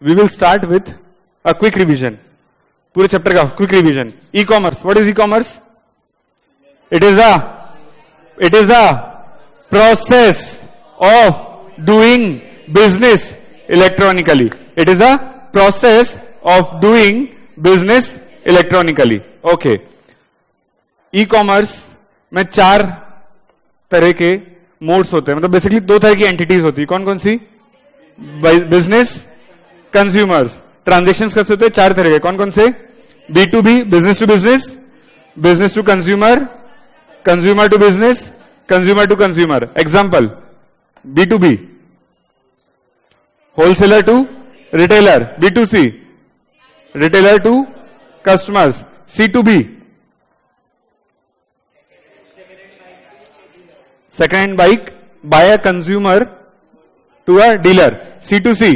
We will start with a quick revision, पूरे chapter का quick revision. E commerce, what is e commerce? It is a process of doing business electronically. It is a process of doing business electronically. Okay. E commerce में 4 तरह के modes होते हैं, मतलब basically 2 तरह की एंटिटीज होती है. कौन कौन सी? Business, consumers. ट्रांजेक्शन्स कैसे होते हैं? 4 तरह के. कौन कौन से? B2B, business to business, business to consumer, consumer to business, consumer to consumer. Example, B2B, wholesaler to retailer. B2C, retailer to customers. C2B, second hand bike by a consumer to a dealer. C2C,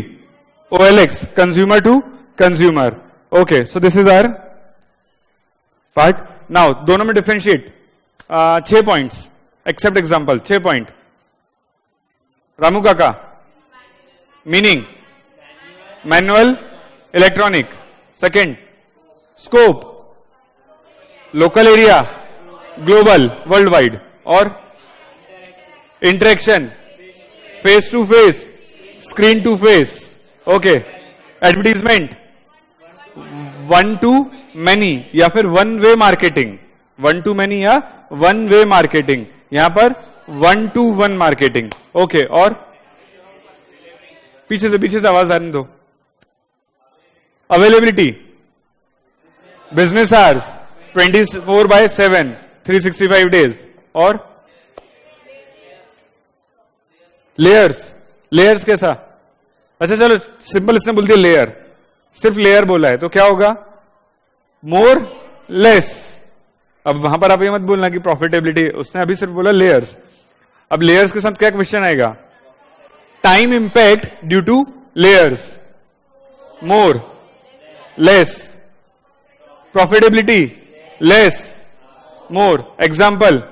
OLX, consumer to consumer. Okay, so this is our part. Now दोनों में differentiate 6 points except example. 6 point. Ramu काका, meaning manual, electronic. Second, scope, local area, global, worldwide. और interaction, face to face, screen to face. Okay. Advertisement, 1 to many या फिर 1 way marketing. 1 to many या 1 way marketing. यहां पर 1 to 1 marketing. Okay. और पीछे से आवाज आने दो. Availability, business hours 24/7, 365 days. और लेयर्स कैसा? अच्छा चलो सिंपल, इसने बोल दिया लेयर, सिर्फ लेयर बोला है तो क्या होगा? More less. अब वहां पर आप ये मत बोलना कि प्रॉफिटेबिलिटी, उसने अभी सिर्फ बोला लेयर्स. अब लेयर्स के साथ क्या क्वेश्चन आएगा? Time impact due to layers, more, less, profitability, less, more. Example,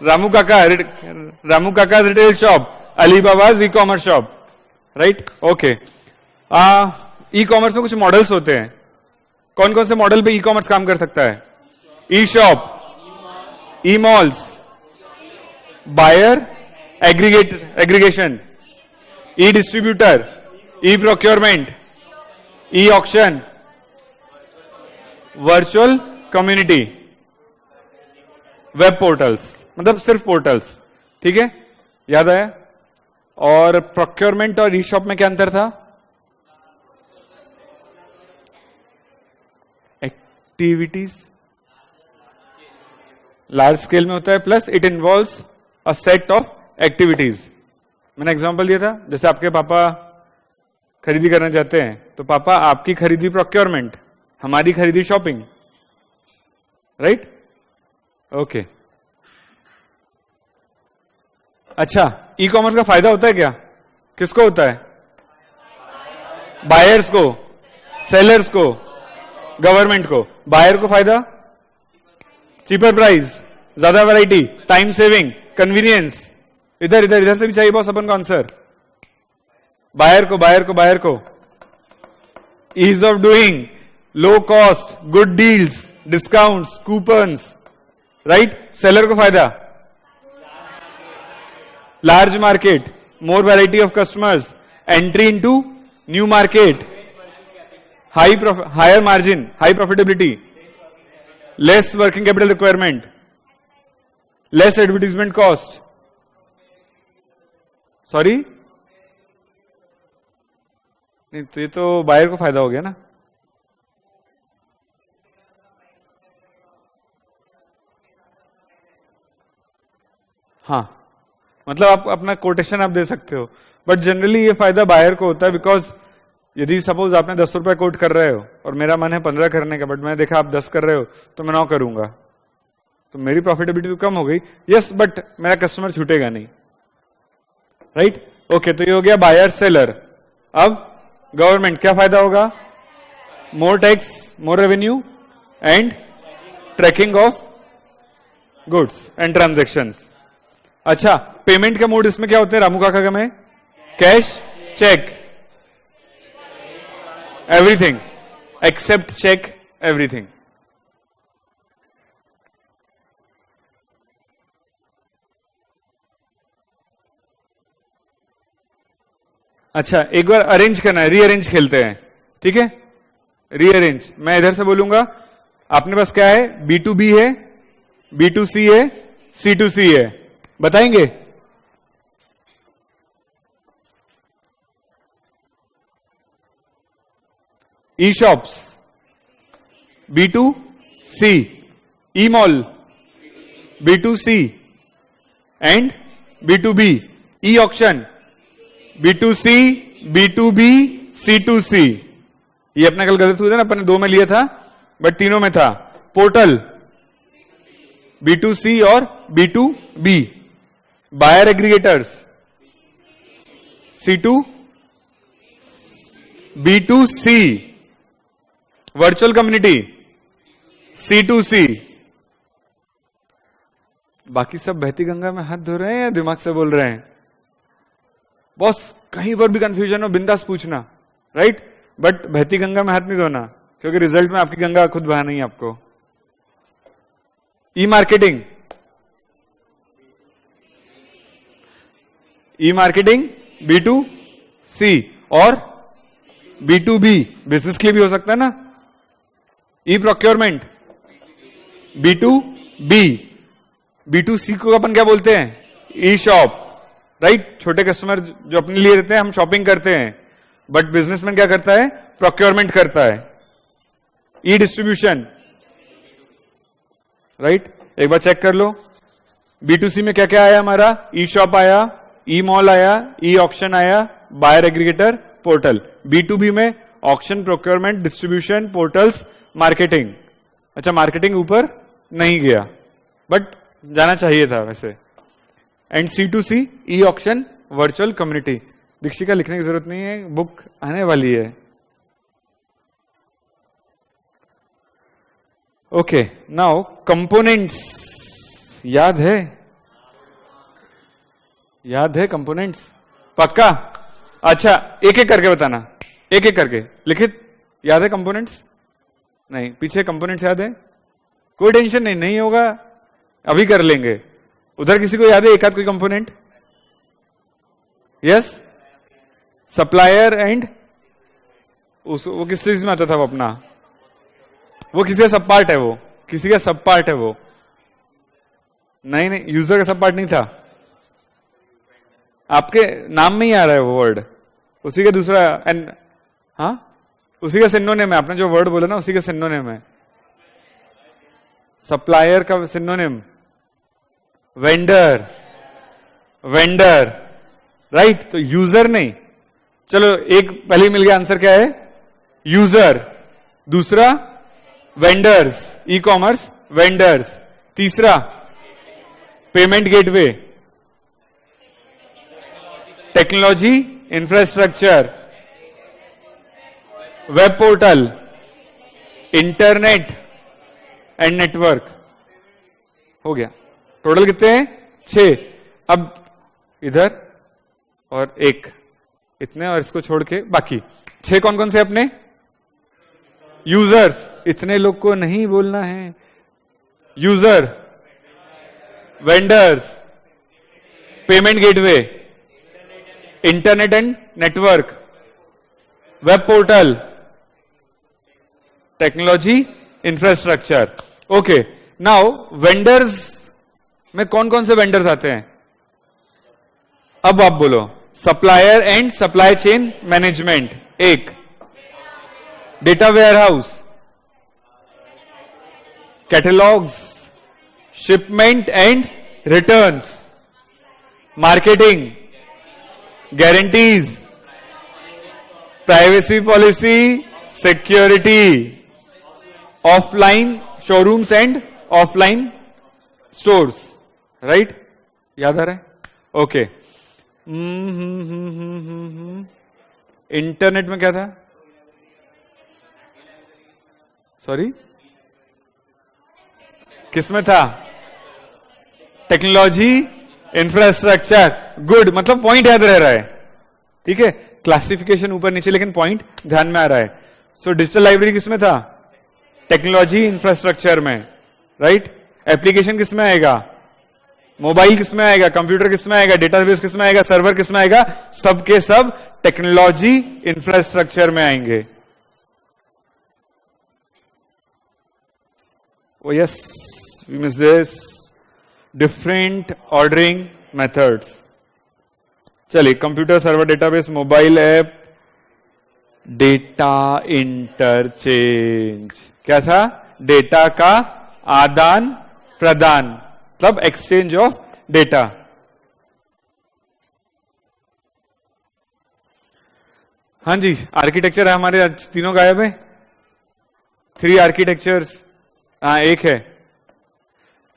Ramu Kaka retail shop, Alibaba's e commerce shop. Right. Okay. E commerce में कुछ मॉडल्स होते हैं. कौन कौन से मॉडल पे ई कॉमर्स काम कर सकता है? E shop, e malls, buyer aggregation, e distributor, e procurement, e auction, virtual community, web portals. मतलब सिर्फ पोर्टल्स. ठीक है, याद आया? और प्रोक्योरमेंट और ई शॉप में क्या अंतर था? एक्टिविटीज लार्ज स्केल में होता है, plus it involves a set of activities. मैंने एग्जांपल दिया था, जैसे आपके पापा खरीदी करना चाहते हैं तो पापा आपकी खरीदी प्रोक्योरमेंट, हमारी खरीदी शॉपिंग. राइट. ओके. अच्छा, ई कॉमर्स का फायदा होता है क्या? किसको होता है? बायर्स को, सेलर्स को, गवर्नमेंट को. बायर को फायदा चीपर प्राइस, ज्यादा वैरायटी, टाइम सेविंग, कन्वीनियंस. इधर से भी चाहिए बॉस अपन को आंसर. बायर को ease of doing, low cost, good deals, discounts, coupons. Right. Seller को फायदा large market, more variety of customers, entry into new market, higher margin, high profitability, less working capital requirement, less advertisement cost. Sorry, नहीं तो ये तो buyer को फायदा हो गया ना. हाँ, मतलब आप अपना कोटेशन आप दे सकते हो, बट जनरली ये फायदा बायर को होता है. बिकॉज यदि सपोज आपने 10 रुपए कोट कर रहे हो और मेरा मन है 15 करने का, बट मैं देखा आप 10 कर रहे हो तो मैं 9 करूंगा, तो मेरी प्रॉफिटेबिलिटी तो कम हो गई. यस, बट मेरा कस्टमर छूटेगा नहीं. राइट. ओके, तो ये हो गया बायर सेलर. अब गवर्नमेंट क्या फायदा होगा? More tax, more revenue and tracking of goods and transactions. अच्छा, पेमेंट का मोड इसमें क्या होते हैं रामू काका में? Cash, cheque. Everything except cheque everything. अच्छा, एक बार अरेंज करना है, रीअरेंज खेलते हैं. ठीक है, रीअरेंज. मैं इधर से बोलूंगा, आपने पास क्या है, B2B है, B2C है, C2C है. बताएंगे? E shops B2C, e mall B2C and B2B, e auction B2C, B2B, C2C. ये अपना कल गलत हुआ था ना, अपन ने 2 में लिया था बट तीनों में था. पोर्टल B2C और B2B. Buyer aggregators C2, B2C. Virtual community C2C. बाकी सब बहती गंगा में हाथ धो रहे हैं या दिमाग से बोल रहे हैं? बॉस कहीं पर भी कंफ्यूजन हो बिंदास पूछना, राइट? बट बहती गंगा में हाथ नहीं धोना, क्योंकि रिजल्ट में आपकी गंगा खुद बहाना ही आपको. ई मार्केटिंग, ई मार्केटिंग B2C और B2B, बिजनेस के लिए भी हो सकता है ना. E procurement B2B. B2C को अपन क्या बोलते हैं? ई शॉप, राइट? छोटे कस्टमर जो अपने लिए रहते हैं, हम शॉपिंग करते हैं, बट बिजनेसमैन क्या करता है? प्रोक्योरमेंट करता है. ई डिस्ट्रीब्यूशन, राइट? एक बार चेक कर लो, B2C में क्या क्या आया हमारा? ई शॉप आया, ई मॉल आया, ई ऑक्शन आया, बायर एग्रीगेटर, पोर्टल. B2B में auction, procurement, distribution, portals, marketing. अच्छा, मार्केटिंग ऊपर नहीं गया बट जाना चाहिए था वैसे. And C2C, e auction, virtual community. Dikshika लिखने की जरूरत नहीं है, बुक आने वाली है. Okay, now components. याद है? याद है कंपोनेंट्स? पक्का? अच्छा, एक एक करके बताना, एक एक करके. लिखित याद है कंपोनेंट्स? नहीं, पीछे कंपोनेंट्स याद है? कोई टेंशन नहीं, नहीं होगा अभी कर लेंगे. उधर किसी को याद है एक आध कोई कंपोनेंट? यस, सप्लायर एंड वो किस चीज में आता था? वो अपना, वो किसी का सब पार्ट है, वो किसी का सब पार्ट है वो. नहीं नहीं, यूजर का सब पार्ट नहीं था. आपके नाम में ही आ रहा है वो वर्ड, उसी का दूसरा एंड, हाँ उसी का सिनोनिम है. आपने जो वर्ड बोला ना, उसी का सिनोनिम है. सप्लायर का सिनोनिम वेंडर, वेंडर, राइट? तो यूजर नहीं. चलो, एक पहले ही मिल गया आंसर. क्या है? यूजर. दूसरा वेंडर्स, ई कॉमर्स वेंडर्स. तीसरा payment gateway, technology infrastructure, web portal, internet and network. हो गया. टोटल कितने हैं? 6. अब इधर और एक, इतने, और इसको छोड़ के बाकी 6 कौन कौन से अपने? यूजर्स. इतने लोग को नहीं बोलना है. User, vendors, payment gateway, internet and network, web portal, technology infrastructure. Okay, now vendors में कौन कौन से वेंडर्स आते हैं? अब आप बोलो. Supplier and supply chain management, एक. Data warehouse, catalogues, shipment and returns, marketing, guarantees, privacy policy, security, offline showrooms and offline stores. Right? याद आ रहा है? ओके. इंटरनेट में क्या था? सॉरी, किसमें था? Technology infrastructure. गुड, मतलब पॉइंट याद रह रहा है. ठीक है, क्लासिफिकेशन ऊपर नीचे, लेकिन पॉइंट ध्यान में आ रहा है. सो डिजिटल लाइब्रेरी किसमें था? टेक्नोलॉजी इंफ्रास्ट्रक्चर में, राइट? एप्लीकेशन किसमें आएगा? मोबाइल किसमें आएगा? कंप्यूटर किसमें आएगा? डेटाबेस किसमें आएगा? सर्वर किसमें आएगा? सबके सब टेक्नोलॉजी इंफ्रास्ट्रक्चर में आएंगे. Oh yes, we miss this. Different ordering methods. चलिए, computer, server, database, mobile app, data interchange. क्या था? डेटा का आदान प्रदान, मतलब एक्सचेंज ऑफ डेटा. हाँ जी, आर्किटेक्चर है हमारे. तीनों गायब है. 3 आर्किटेक्चर्स. हाँ, एक है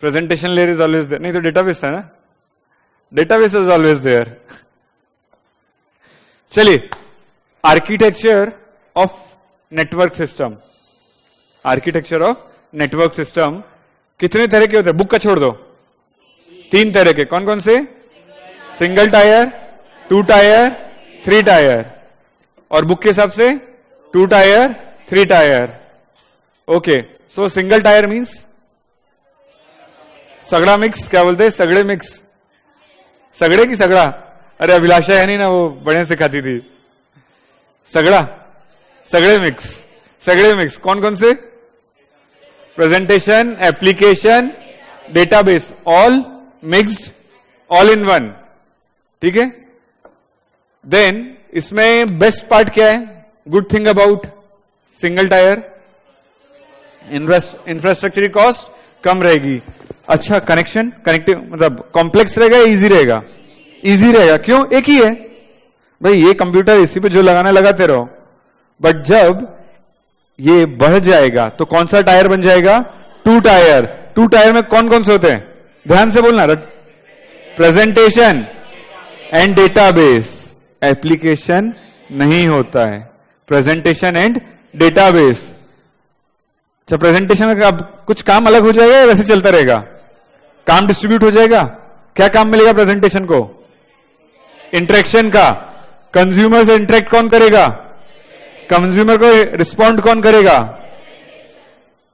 presentation layer is always there. नहीं तो डेटाबेस था ना. Database is always there. चलिए, architecture of network system. Architecture of network system कितने तरह के होते हैं? बुक का छोड़ दो. 3 तरह के. कौन कौन से? Single tier, 2 tier, 3 tier. और बुक के हिसाब से 2 tier, 3 tier. Okay, so single tier means सगड़ा मिक्स. क्या बोलते हैं? सगड़े मिक्स. सगड़े की सगड़ा? अरे अभिलाषा है नहीं ना, वो बढ़िया सिखाती थी. सगड़ा, सगड़े मिक्स. सगड़े मिक्स कौन कौन से? Presentation, application, database, all mixed, all in one. ठीक है. देन इसमें बेस्ट पार्ट क्या है? Good thing about single tier, infrastructure की कॉस्ट कम रहेगी. अच्छा, कनेक्शन, कनेक्टिव मतलब कॉम्प्लेक्स रहेगा या इजी रहेगा? इजी रहेगा. क्यों? एक ही है भाई. ये कंप्यूटर इसी पे जो लगाना लगाते रहो. बट जब ये बढ़ जाएगा तो कौन सा टायर बन जाएगा? 2 टायर. 2 टायर में कौन कौन से होते हैं? ध्यान से बोलना. Presentation and database. एप्लीकेशन नहीं होता है. Presentation and database. अच्छा, प्रेजेंटेशन में अब कुछ काम अलग हो जाएगा या वैसे चलता रहेगा? काम डिस्ट्रीब्यूट हो जाएगा. क्या काम मिलेगा प्रेजेंटेशन को? इंटरेक्शन का. कंज्यूमर से इंटरेक्ट कौन करेगा? कंज्यूमर को रिस्पॉन्ड कौन करेगा?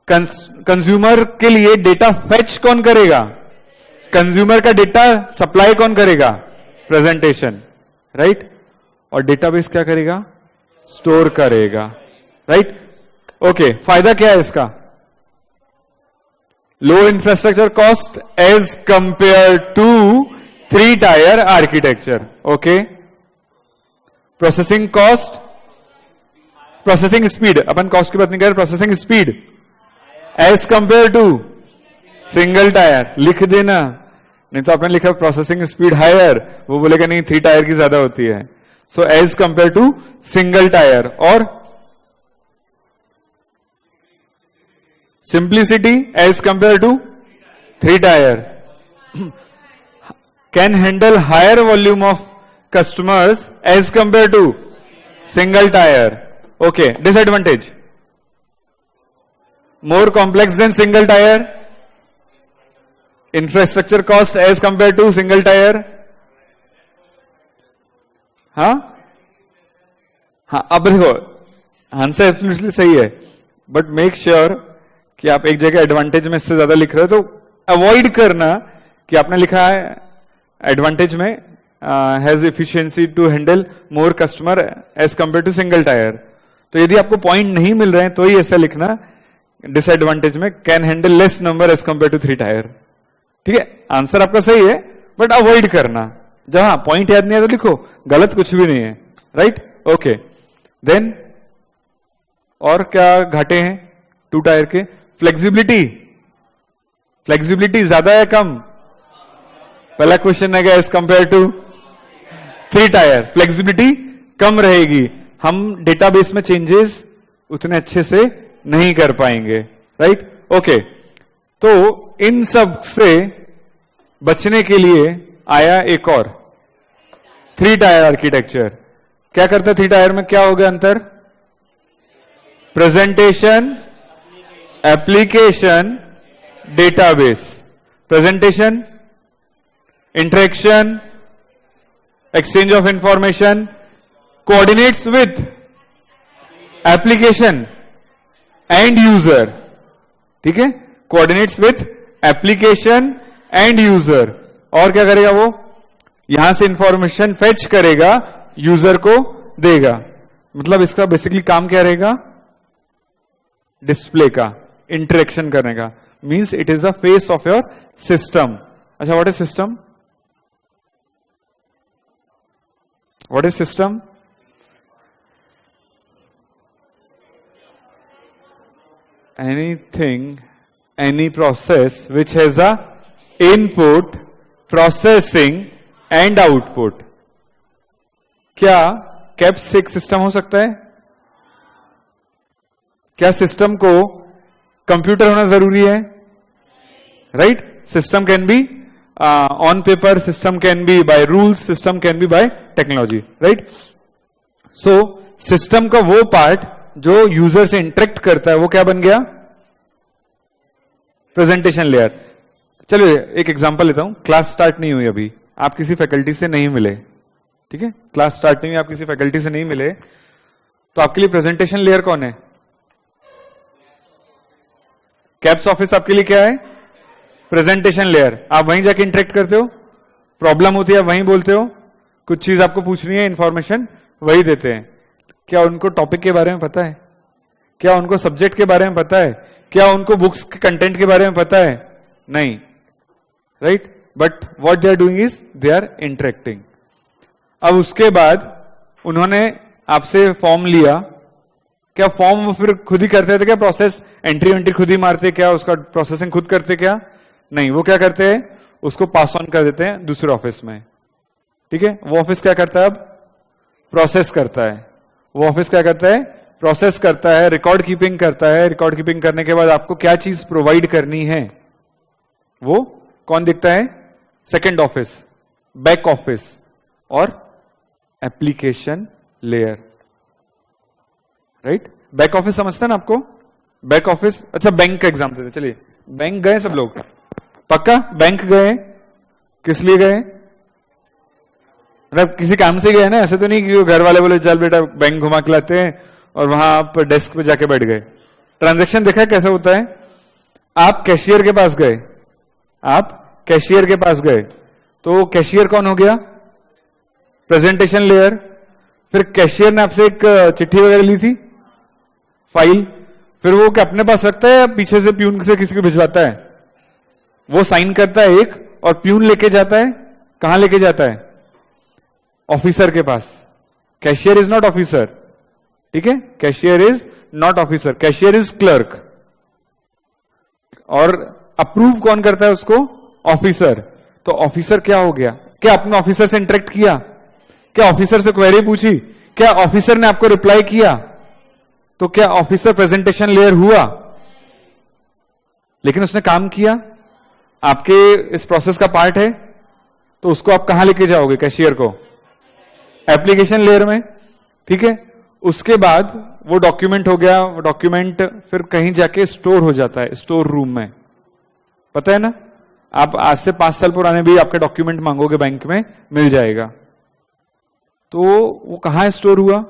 कंज्यूमर के लिए डेटा फेच कौन करेगा? कंज्यूमर का डेटा सप्लाई कौन करेगा? Presentation, right? और डेटाबेस क्या करेगा? स्टोर करेगा, राइट? ओके, फायदा क्या है इसका? Low infrastructure cost as compare to 3 tier architecture. Okay. Processing cost, processing speed, अपन कॉस्ट की बात नहीं कर रहे. Processing speed as compare to single tier. लिख देना, नहीं तो आपने लिखा प्रोसेसिंग स्पीड हायर, वो बोलेगा नहीं 3 टायर की ज्यादा होती है. So as compare to single tier. और simplicity as compare to 3 tier. Can handle higher volume of customers as compare to single tier. Okay. Disadvantage, more complex than single tier. Infrastructure cost as compare to single tier. हाँ हाँ, अब देखो answer absolutely सही है, but make sure कि आप एक जगह एडवांटेज में इससे ज्यादा लिख रहे हो तो अवॉइड करना कि आपने लिखा है एडवांटेज में has efficiency to handle more customer as compare to single tier. तो यदि आपको पॉइंट नहीं मिल रहे हैं तो ही ऐसा लिखना. डिसएडवांटेज में can handle less number as compare to 3 tier. ठीक है, आंसर आपका सही है, बट अवॉइड करना. जहां पॉइंट याद नहीं है तो लिखो, गलत कुछ भी नहीं है, राइट? ओके. देन और क्या घाटे हैं 2 टायर के? फ्लेक्सिबिलिटी, फ्लेक्सिबिलिटी ज्यादा है कम? पहला क्वेश्चन है as compare to 3 tier. Flexibility कम रहेगी. हम डेटाबेस में चेंजेस उतने अच्छे से नहीं कर पाएंगे, राइट? ओके. तो इन सब से बचने के लिए आया एक और 3 टायर आर्किटेक्चर. क्या करता है 3 टायर में? क्या हो गया अंतर? Presentation, application, database. Presentation, interaction, exchange of information, coordinates with application and user, ठीक है, coordinates with application and user. और क्या करेगा वो, यहां से इंफॉर्मेशन फेच करेगा, यूजर को देगा। मतलब इसका बेसिकली काम क्या रहेगा, डिस्प्ले का, इंटरेक्शन करने का। Means it is the face of your system. अच्छा, what is system? What is system? Anything, any process which has a input, processing and output। क्या कैप्स एक सिस्टम हो सकता है? क्या सिस्टम को कंप्यूटर होना जरूरी है? Right, system can be on paper, system can be by rules, system can be bye technology, right. So system का वो पार्ट जो यूजर से इंटरेक्ट करता है वो क्या बन गया, प्रेजेंटेशन लेयर। चलिए एक एग्जांपल लेता हूं। क्लास स्टार्ट नहीं हुई अभी, आप किसी फैकल्टी से नहीं मिले, ठीक है, क्लास स्टार्ट नहीं हुई, आप किसी फैकल्टी से नहीं मिले, तो आपके लिए प्रेजेंटेशन लेयर कौन है? कैप्स ऑफिस आपके लिए क्या है? Presentation layer. आप वहीं जाके इंटरेक्ट करते हो, प्रॉब्लम होती है आप वहीं बोलते हो, कुछ चीज आपको पूछनी है, इंफॉर्मेशन वही देते हैं। क्या उनको टॉपिक के बारे में पता है? क्या उनको सब्जेक्ट के बारे में पता है? क्या उनको बुक्स के कंटेंट के बारे में पता है? नहीं, right. But what they are doing is they are interacting. अब उसके बाद उन्होंने आपसे फॉर्म लिया, क्या फॉर्म वो फिर खुद ही करते थे? क्या प्रोसेस एंट्री वेंट्री खुद ही मारते? क्या उसका प्रोसेसिंग खुद करते? क्या नहीं, वो क्या करते हैं, उसको पास ऑन कर देते हैं दूसरे ऑफिस में, ठीक है। वो ऑफिस क्या करता है, अब प्रोसेस करता है। वो ऑफिस क्या करता है, प्रोसेस करता है, रिकॉर्ड कीपिंग करता है। रिकॉर्ड कीपिंग करने के बाद आपको क्या चीज प्रोवाइड करनी है वो कौन देखता है, सेकंड ऑफिस, बैक ऑफिस और application layer, right. Back office समझते हैं ना आपको, बैक ऑफिस। अच्छा, बैंक का एग्जाम देते, चलिए बैंक गए सब लोग, पक्का बैंक गए, किस लिए गए, मतलब किसी काम से गए ना, ऐसे तो नहीं कि घर वाले बोले चल बेटा बैंक घुमा के लाते हैं और वहां आप डेस्क पे जाके बैठ गए। ट्रांजैक्शन देखा है कैसे होता है, आप कैशियर के पास गए, आप कैशियर के पास गए, तो कैशियर कौन हो गया, प्रेजेंटेशन लेयर। फिर कैशियर ने आपसे एक चिट्ठी वगैरह ली थी, फाइल, फिर वो क्या अपने पास रखता है या पीछे से प्यून से किसी को भिजवाता है? वो साइन करता है एक और प्यून लेके जाता है, कहां लेके जाता है, ऑफिसर के पास। कैशियर इज नॉट ऑफिसर, ठीक है, cashier is not officer, cashier is clerk. और अप्रूव कौन करता है उसको, ऑफिसर। तो ऑफिसर क्या हो गया, क्या आपने ऑफिसर से इंटरेक्ट किया, क्या ऑफिसर से क्वेरी पूछी, क्या ऑफिसर ने आपको रिप्लाई किया, तो क्या ऑफिसर प्रेजेंटेशन लेयर हुआ? लेकिन उसने काम किया, आपके इस प्रोसेस का पार्ट है, तो उसको आप कहां लेके जाओगे, कैशियर को, एप्लीकेशन लेयर में, ठीक है। उसके बाद वो डॉक्यूमेंट हो गया, वो डॉक्यूमेंट फिर कहीं जाके स्टोर हो जाता है, स्टोर रूम में, पता है ना। आप आज से 5 साल पुराने भी आपका डॉक्यूमेंट मांगोगे बैंक में, मिल जाएगा। तो वो कहां स्टोर हुआ,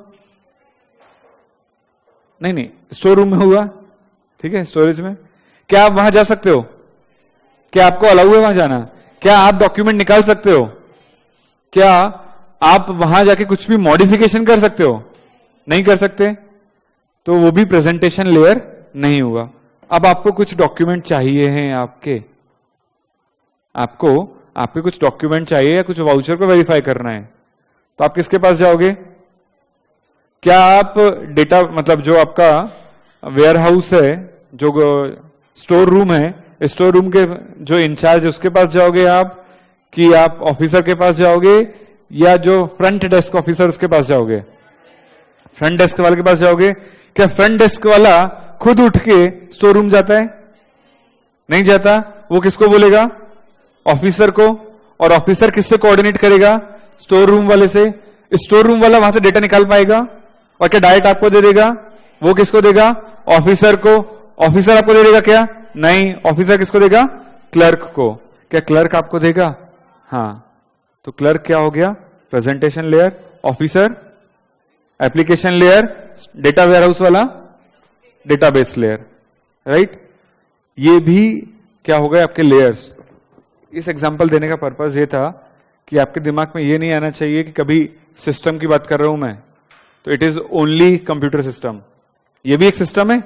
नहीं, स्टोर रूम में हुआ, ठीक है, स्टोरेज में। क्या आप वहां जा सकते हो, क्या आपको अलाउ है वहां जाना, क्या आप डॉक्यूमेंट निकाल सकते हो, क्या आप वहां जाके कुछ भी मॉडिफिकेशन कर सकते हो, नहीं कर सकते, तो वो भी प्रेजेंटेशन लेयर नहीं हुआ। अब आपको कुछ डॉक्यूमेंट चाहिए हैं, आपके कुछ डॉक्यूमेंट चाहिए या कुछ वाउचर को वेरीफाई करना है, तो आप किसके पास जाओगे, क्या आप डेटा, मतलब जो आपका वेयर हाउस है, जो स्टोर रूम है, स्टोर रूम के जो इंचार्ज उसके पास जाओगे आप, कि आप ऑफिसर के पास जाओगे, या जो फ्रंट डेस्क ऑफिसर उसके पास जाओगे, फ्रंट डेस्क वाले के पास जाओगे। क्या फ्रंट डेस्क वाला खुद उठ के स्टोर रूम जाता है, नहीं जाता, वो किसको बोलेगा, ऑफिसर को, और ऑफिसर किससे कोऑर्डिनेट करेगा, स्टोर रूम वाले से। स्टोर रूम वाला वहां से डेटा निकाल पाएगा और क्या डायरेक्ट आपको दे देगा, वो किसको देगा, ऑफिसर को। ऑफिसर आपको दे देगा क्या, नहीं, ऑफिसर किसको देगा, क्लर्क को। क्या क्लर्क आपको देगा, हाँ, तो क्लर्क क्या हो गया, presentation layer, officer application layer, data warehouse वाला, डेटाबेस लेयर, राइट। ये भी क्या हो गए आपके लेयर्स। इस एग्जांपल देने का पर्पस ये था कि आपके दिमाग में ये नहीं आना चाहिए कि कभी सिस्टम की बात कर रहा हूं मैं, तो it is only computer system. ये भी एक सिस्टम है,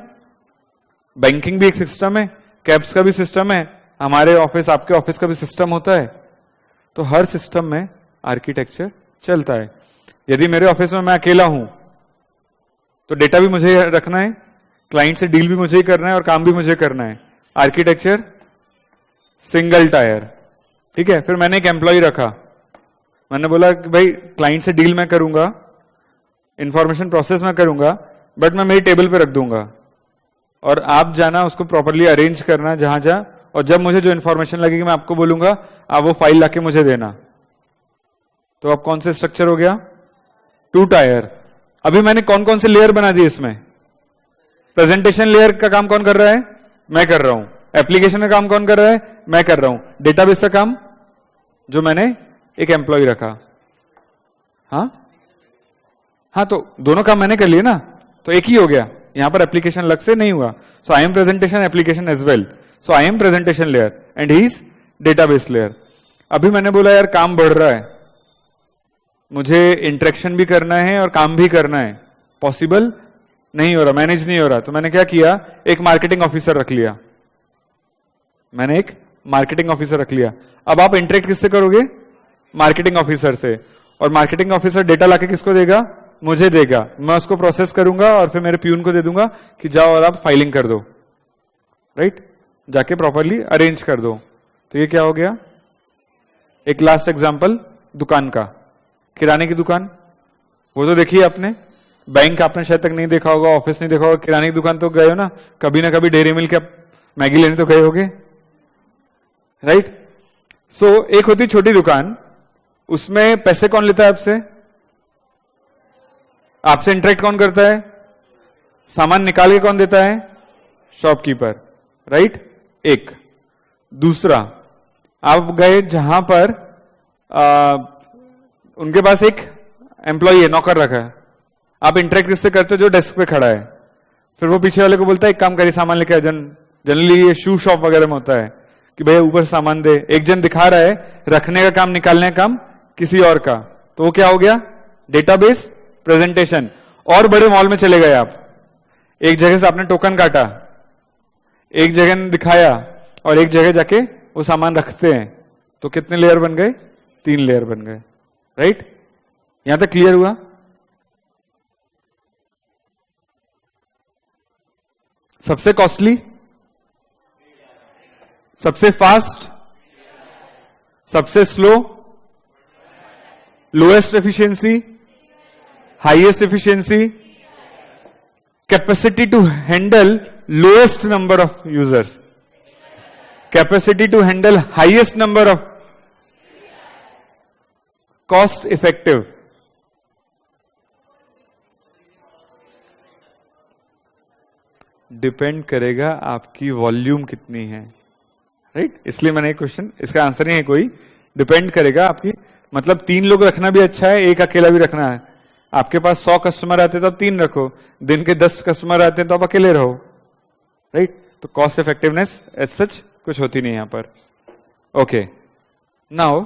बैंकिंग भी एक सिस्टम है, कैब्स का भी सिस्टम है, हमारे ऑफिस आपके ऑफिस का भी सिस्टम होता है। तो हर सिस्टम में आर्किटेक्चर चलता है। यदि मेरे ऑफिस में मैं अकेला हूं तो डेटा भी मुझे रखना है, क्लाइंट से डील भी मुझे ही करना है और काम भी मुझे करना है। आर्किटेक्चर सिंगल टायर, ठीक है। फिर मैंने एक एम्प्लॉय रखा, मैंने बोला कि भाई क्लाइंट से डील मैं करूंगा, इंफॉर्मेशन प्रोसेस मैं करूंगा, बट मैं मेरी टेबल पे रख दूंगा और आप जाना उसको प्रॉपरली अरेंज करना जहां जहां, और जब मुझे जो इंफॉर्मेशन लगेगी मैं आपको बोलूंगा, आप वो फाइल लाके मुझे देना। तो अब कौन से स्ट्रक्चर हो गया, 2 टायर। अभी मैंने कौन कौन से लेयर बना दिए इसमें, प्रेजेंटेशन लेयर का काम कौन कर रहा है, मैं कर रहा हूं। एप्लीकेशन का काम कौन कर रहा है, मैं कर रहा हूं। डेटाबेस का काम जो मैंने एक एम्प्लॉय रखा, हाँ तो दोनों काम मैंने कर लिए ना, तो एक ही हो गया। यहां पर एप्लीकेशन अलग से नहीं हुआ। So I am presentation application as well, so I am presentation layer and he is database layer. अभी मैंने बोला यार काम बढ़ रहा है, मुझे इंटरेक्शन भी करना है और काम भी करना है, पॉसिबल नहीं हो रहा, मैनेज नहीं हो रहा। तो मैंने क्या किया, एक मार्केटिंग ऑफिसर रख लिया, मैंने एक मार्केटिंग ऑफिसर रख लिया। अब आप इंटरेक्ट किससे करोगे, मार्केटिंग ऑफिसर से, और मार्केटिंग ऑफिसर डेटा लाके किसको देगा, मुझे देगा। मैं उसको प्रोसेस करूंगा और फिर मेरे प्यून को दे दूंगा कि जाओ और आप फाइलिंग कर दो, राइट, जाके प्रॉपरली अरेंज कर दो। तो ये क्या हो गया, एक लास्ट एग्जांपल दुकान का, किराने की दुकान, वो तो देखिए आपने, बैंक आपने शायद तक नहीं देखा होगा, ऑफिस नहीं देखा होगा, किराने की दुकान तो गए हो ना कभी डेयरी मिल्क मैगी लेने तो गए होगे, राइट। सो एक होती छोटी दुकान, उसमें पैसे कौन लेता है आपसे, आपसे इंटरेक्ट कौन करता है, सामान निकाल के कौन देता है, शॉपकीपर, राइट। एक दूसरा, आप गए जहां पर उनके पास एक एम्प्लॉय है, नौकर रखा है, आप इंटरेक्ट किससे करते हो, जो डेस्क पे खड़ा है। फिर वो पीछे वाले को बोलता है एक काम करिए सामान लेके, जनरली ये शू शॉप वगैरह में होता है कि भैया ऊपर सामान दे, एक जन दिखा रहा है, रखने का काम निकालने का काम किसी और का। तो वो क्या हो गया, डेटाबेस प्रेजेंटेशन। और बड़े मॉल में चले गए आप, एक जगह से आपने टोकन काटा, एक जगह दिखाया और एक जगह जाके वो सामान रखते हैं, तो कितने लेयर बन गए, 3 लेयर बन गए, राइट। यहां तक क्लियर हुआ। सबसे कॉस्टली, सबसे फास्ट, सबसे slow, lowest efficiency, highest efficiency, capacity to handle lowest number of users, capacity to handle highest number of, cost effective. Depend करेगा आपकी वॉल्यूम कितनी है, राइट। इसलिए मैंने क्वेश्चन, इसका आंसर नहीं है कोई, डिपेंड करेगा आपकी, मतलब 3 लोग रखना भी अच्छा है, एक अकेला भी रखना है। आपके पास 100 कस्टमर आते तो आप 3 रखो, दिन के 10 कस्टमर आते तो आप अकेले रहो, राइट। तो कॉस्ट इफेक्टिवनेस एज सच कुछ होती नहीं यहां पर। ओके, नाउ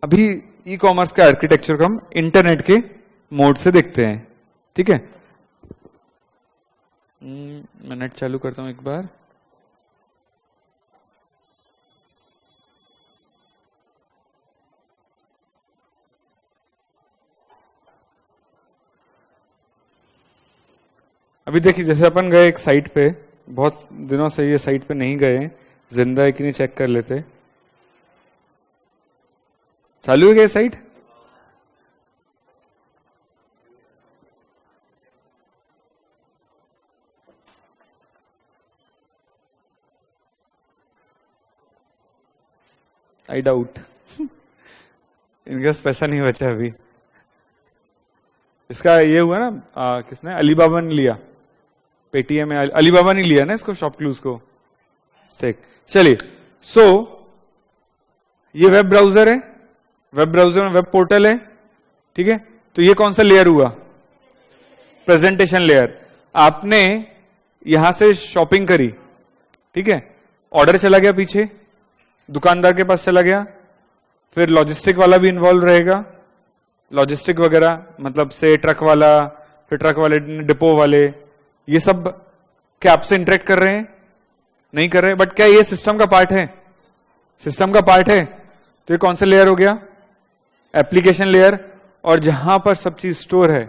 अभी ई कॉमर्स के आर्किटेक्चर को हम इंटरनेट के मोड से देखते हैं, ठीक है। मैं नेट चालू करता हूं एक बार। अभी देखिए, जैसे अपन गए एक साइट पे, बहुत दिनों से ये साइट पे नहीं गए, जिंदा है कि नहीं चेक कर लेते। चालू है क्या साइट, आई डाउट इनके पास पैसा नहीं बचा अभी। इसका ये हुआ ना, किसने, अलीबाबा ने लिया, पेटीएम में अलीबाबा ने लिया ना इसको, शॉपक्लूज को स्टेक। चलिए, सो ये वेब ब्राउजर है, वेब ब्राउजर में वेब पोर्टल है, ठीक है। तो ये कौन सा लेयर हुआ? Presentation layer. आपने यहां से शॉपिंग करी, ठीक है, ऑर्डर चला गया पीछे, दुकानदार के पास चला गया, फिर लॉजिस्टिक वाला भी इन्वॉल्व रहेगा, लॉजिस्टिक वगैरह मतलब से ट्रक वाला, फिर ट्रक वाले, डिपो वाले, ये सब क्या आपसे इंटरेक्ट कर रहे हैं? नहीं कर रहे, बट क्या ये सिस्टम का पार्ट है? सिस्टम का पार्ट है। तो ये कौन सा लेयर हो गया? Application layer. और जहां पर सब चीज स्टोर है,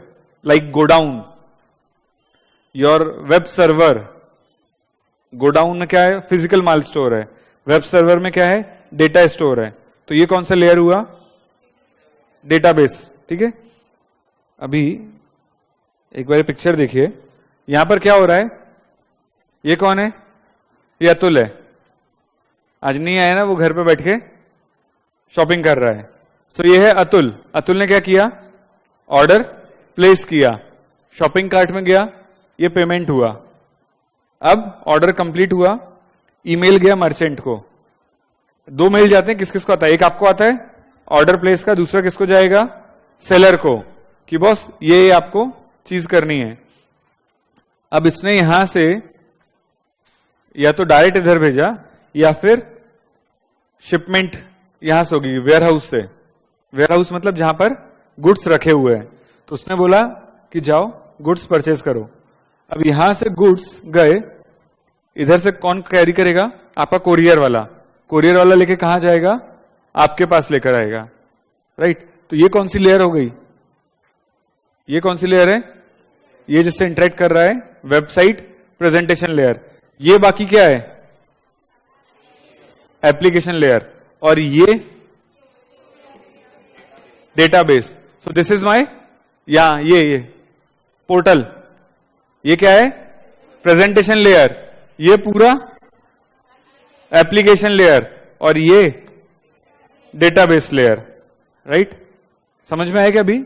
like godown, your web server, godown में क्या है? फिजिकल माल स्टोर है। वेब सर्वर में क्या है? डेटा स्टोर है। तो ये कौन सा लेयर हुआ? डेटाबेस। ठीक है, अभी एक बार पिक्चर देखिए, यहां पर क्या हो रहा है? ये कौन है? ये अतुल है। आज नहीं आया ना, वो घर पे बैठ के शॉपिंग कर रहा है। सो ये है अतुल। अतुल ने क्या किया? ऑर्डर प्लेस किया, शॉपिंग कार्ट में गया, ये पेमेंट हुआ। अब ऑर्डर कंप्लीट हुआ, ईमेल गया मर्चेंट को। दो मेल जाते हैं, किस किस को आता है? एक आपको आता है ऑर्डर प्लेस का, दूसरा किसको जाएगा? सेलर को, कि बॉस ये आपको चीज करनी है। अब इसने यहां से या तो डायरेक्ट इधर भेजा या फिर शिपमेंट यहां से होगी वेयर हाउस से। वेयर हाउस मतलब जहां पर गुड्स रखे हुए हैं। तो उसने बोला कि जाओ गुड्स परचेज करो। अब यहां से गुड्स गए, इधर से कौन कैरी करेगा? आपका कोरियर वाला। कोरियर वाला लेके कहां जाएगा? आपके पास लेकर आएगा, राइट। तो ये कौन सी लेयर हो गई? ये कौन सी लेयर है? ये जिससे इंटरेक्ट कर रहा है, वेबसाइट प्रेजेंटेशन लेयर। ये बाकी क्या है? Application layer. और ये database. So this is my, या ये पोर्टल, ये क्या है? Presentation layer. ये पूरा एप्लीकेशन लेयर और ये डेटाबेस लेयर, राइट। समझ में आया क्या अभी?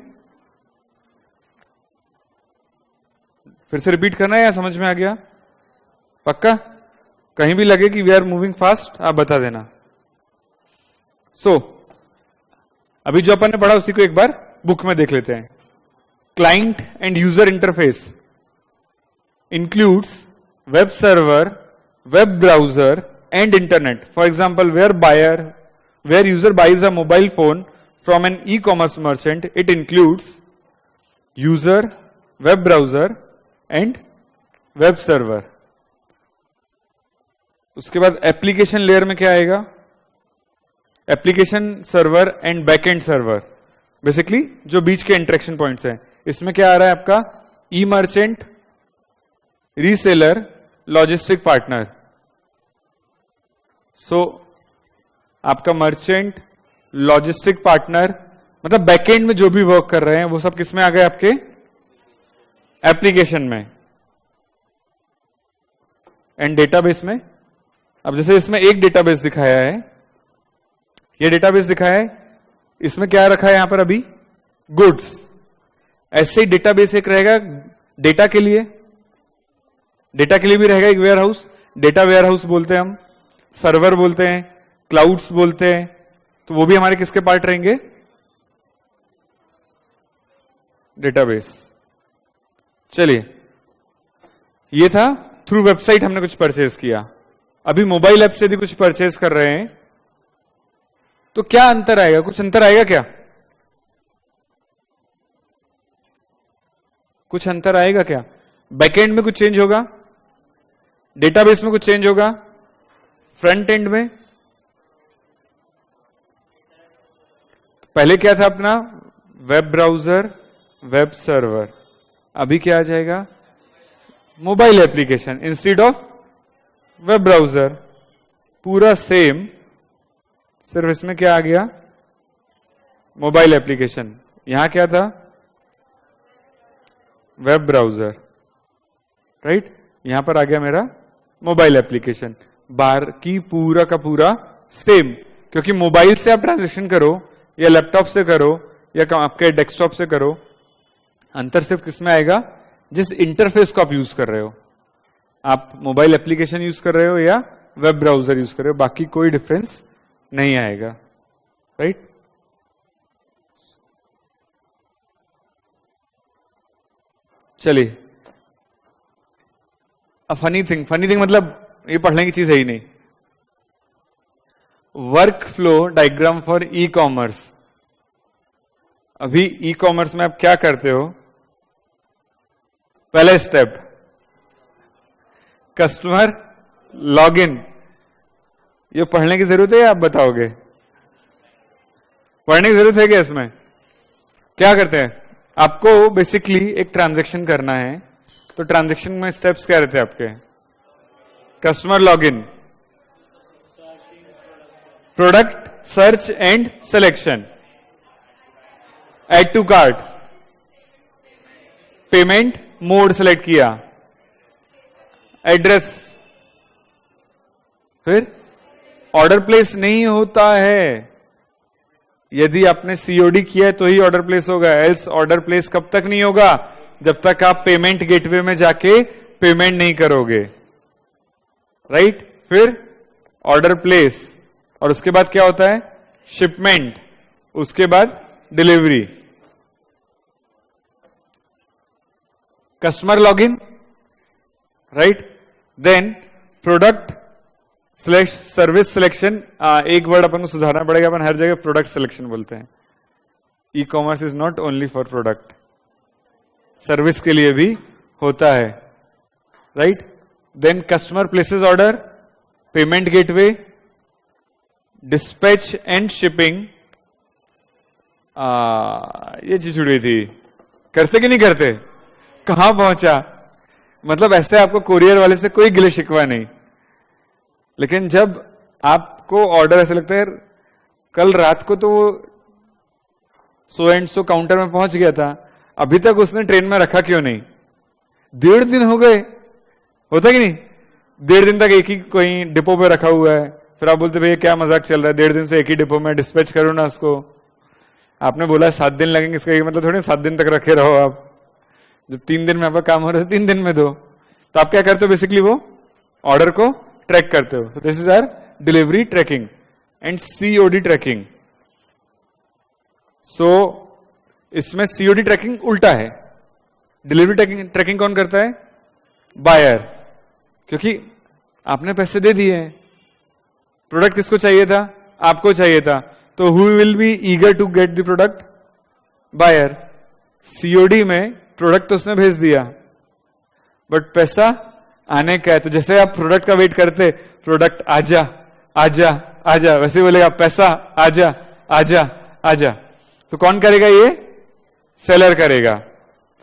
फिर से रिपीट करना है या समझ में आ गया? पक्का? कहीं भी लगे कि वी आर मूविंग फास्ट, आप बता देना। सो अभी जो अपन ने पढ़ा उसी को एक बार बुक में देख लेते हैं। Client and user interface includes web server, web browser and internet. For example, where user buys a mobile phone from an e-commerce merchant, it includes user, web browser and web server. उसके बाद application layer में क्या आएगा? Application server and backend server, basically जो बीच के interaction points हैं। इसमें क्या आ रहा है आपका? ई मर्चेंट, रीसेलर, लॉजिस्टिक पार्टनर। सो आपका मर्चेंट, लॉजिस्टिक पार्टनर, मतलब बैकएंड में जो भी वर्क कर रहे हैं वो सब किस में आ गए? आपके एप्लीकेशन में। एंड डेटाबेस में, अब जैसे इसमें एक डेटाबेस दिखाया है, ये डेटाबेस दिखाया है, इसमें क्या रखा है यहां पर अभी? गुड्स। ऐसे ही डेटाबेस एक रहेगा डेटा के लिए, डेटा के लिए भी रहेगा एक warehouse. Data warehouse बोलते हैं हम, सर्वर बोलते हैं, क्लाउड्स बोलते हैं। तो वो भी हमारे किसके पार्ट रहेंगे? डेटाबेस। चलिए, ये था थ्रू वेबसाइट हमने कुछ परचेज किया। अभी मोबाइल ऐप से यदि कुछ परचेज कर रहे हैं तो क्या अंतर आएगा? कुछ अंतर आएगा क्या? कुछ अंतर आएगा क्या? बैकएंड में कुछ चेंज होगा, डेटाबेस में कुछ चेंज होगा, फ्रंट एंड में पहले क्या था अपना? Web browser, web server. अभी क्या आ जाएगा? Mobile application instead of web browser. पूरा सेम, सिर्फ इसमें क्या आ गया? Mobile application. यहां क्या था? Web browser, right. यहां पर आ गया मेरा मोबाइल एप्लीकेशन। बाकी पूरा का पूरा सेम, क्योंकि मोबाइल से आप ट्रांजेक्शन करो या लैपटॉप से करो या आपके डेस्कटॉप से करो, अंतर सिर्फ किसमें आएगा? जिस इंटरफेस को आप यूज कर रहे हो। आप मोबाइल एप्लीकेशन यूज कर रहे हो या वेब ब्राउजर यूज कर रहे हो, बाकी कोई डिफरेंस नहीं आएगा, राइट। चलिए, फनी थिंग मतलब ये पढ़ने की चीज है ही नहीं। Work flow diagram for e commerce. अभी ई कॉमर्स में आप क्या करते हो? पहला स्टेप, कस्टमर लॉगिन। ये पढ़ने की जरूरत है या आप बताओगे? पढ़ने की जरूरत है क्या? इसमें क्या करते हैं? आपको बेसिकली एक ट्रांजैक्शन करना है, तो ट्रांजैक्शन में स्टेप्स क्या रहते हैं आपके? Customer login, product search and selection, add to cart, payment mode select किया, एड्रेस, फिर ऑर्डर प्लेस नहीं होता है। यदि आपने सीओडी किया है तो ही ऑर्डर प्लेस होगा, एल्स ऑर्डर प्लेस कब तक नहीं होगा? जब तक आप पेमेंट गेटवे में जाके पेमेंट नहीं करोगे, राइट? फिर ऑर्डर प्लेस, और उसके बाद क्या होता है? शिपमेंट, उसके बाद delivery. Customer login, right? Then product slash service selection. एक वर्ड अपन को सुधारना पड़ेगा, अपन हर जगह प्रोडक्ट सिलेक्शन बोलते हैं। E commerce is not only for product, service के लिए भी होता है, right? Then customer places order, payment gateway, dispatch and shipping. ये चीज छुड़ी थी, करते कि नहीं करते? कहां पहुंचा? मतलब ऐसे आपको कोरियर वाले से कोई गिले शिकवा नहीं, लेकिन जब आपको ऑर्डर ऐसे लगता है कल रात को तो वो सो एंड सो काउंटर में पहुंच गया था, अभी तक उसने ट्रेन में रखा क्यों नहीं? 1.5 दिन हो गए, होता कि नहीं? 1.5 दिन तक एक ही कोई डिपो पे रखा हुआ है, फिर आप बोलते भैया क्या मजाक चल रहा है, 1.5 दिन से एक ही डिपो में डिस्पैच करो ना उसको। आपने बोला 7 दिन लगेंगे, इसका ये मतलब थोड़ी 7 दिन तक रखे रहो आप। जब 3 दिन में आपका काम हो रहा है 3 दिन में दो। तो आप क्या करते हो? बेसिकली वो ऑर्डर को ट्रैक करते हो। This is our delivery tracking and COD tracking. So इसमें सीओडी ट्रैकिंग उल्टा है, डिलीवरी ट्रैकिंग कौन करता है? बायर, क्योंकि आपने पैसे दे दिए हैं, प्रोडक्ट किसको चाहिए था? आपको चाहिए था, तो who will be eager to get the product? Buyer. COD में प्रोडक्ट तो उसने भेज दिया, बट पैसा आने का है। तो जैसे आप प्रोडक्ट का वेट करते, प्रोडक्ट आजा आजा आजा, वैसे बोलेगा पैसा आजा आजा आजा। तो कौन करेगा? ये सेलर करेगा।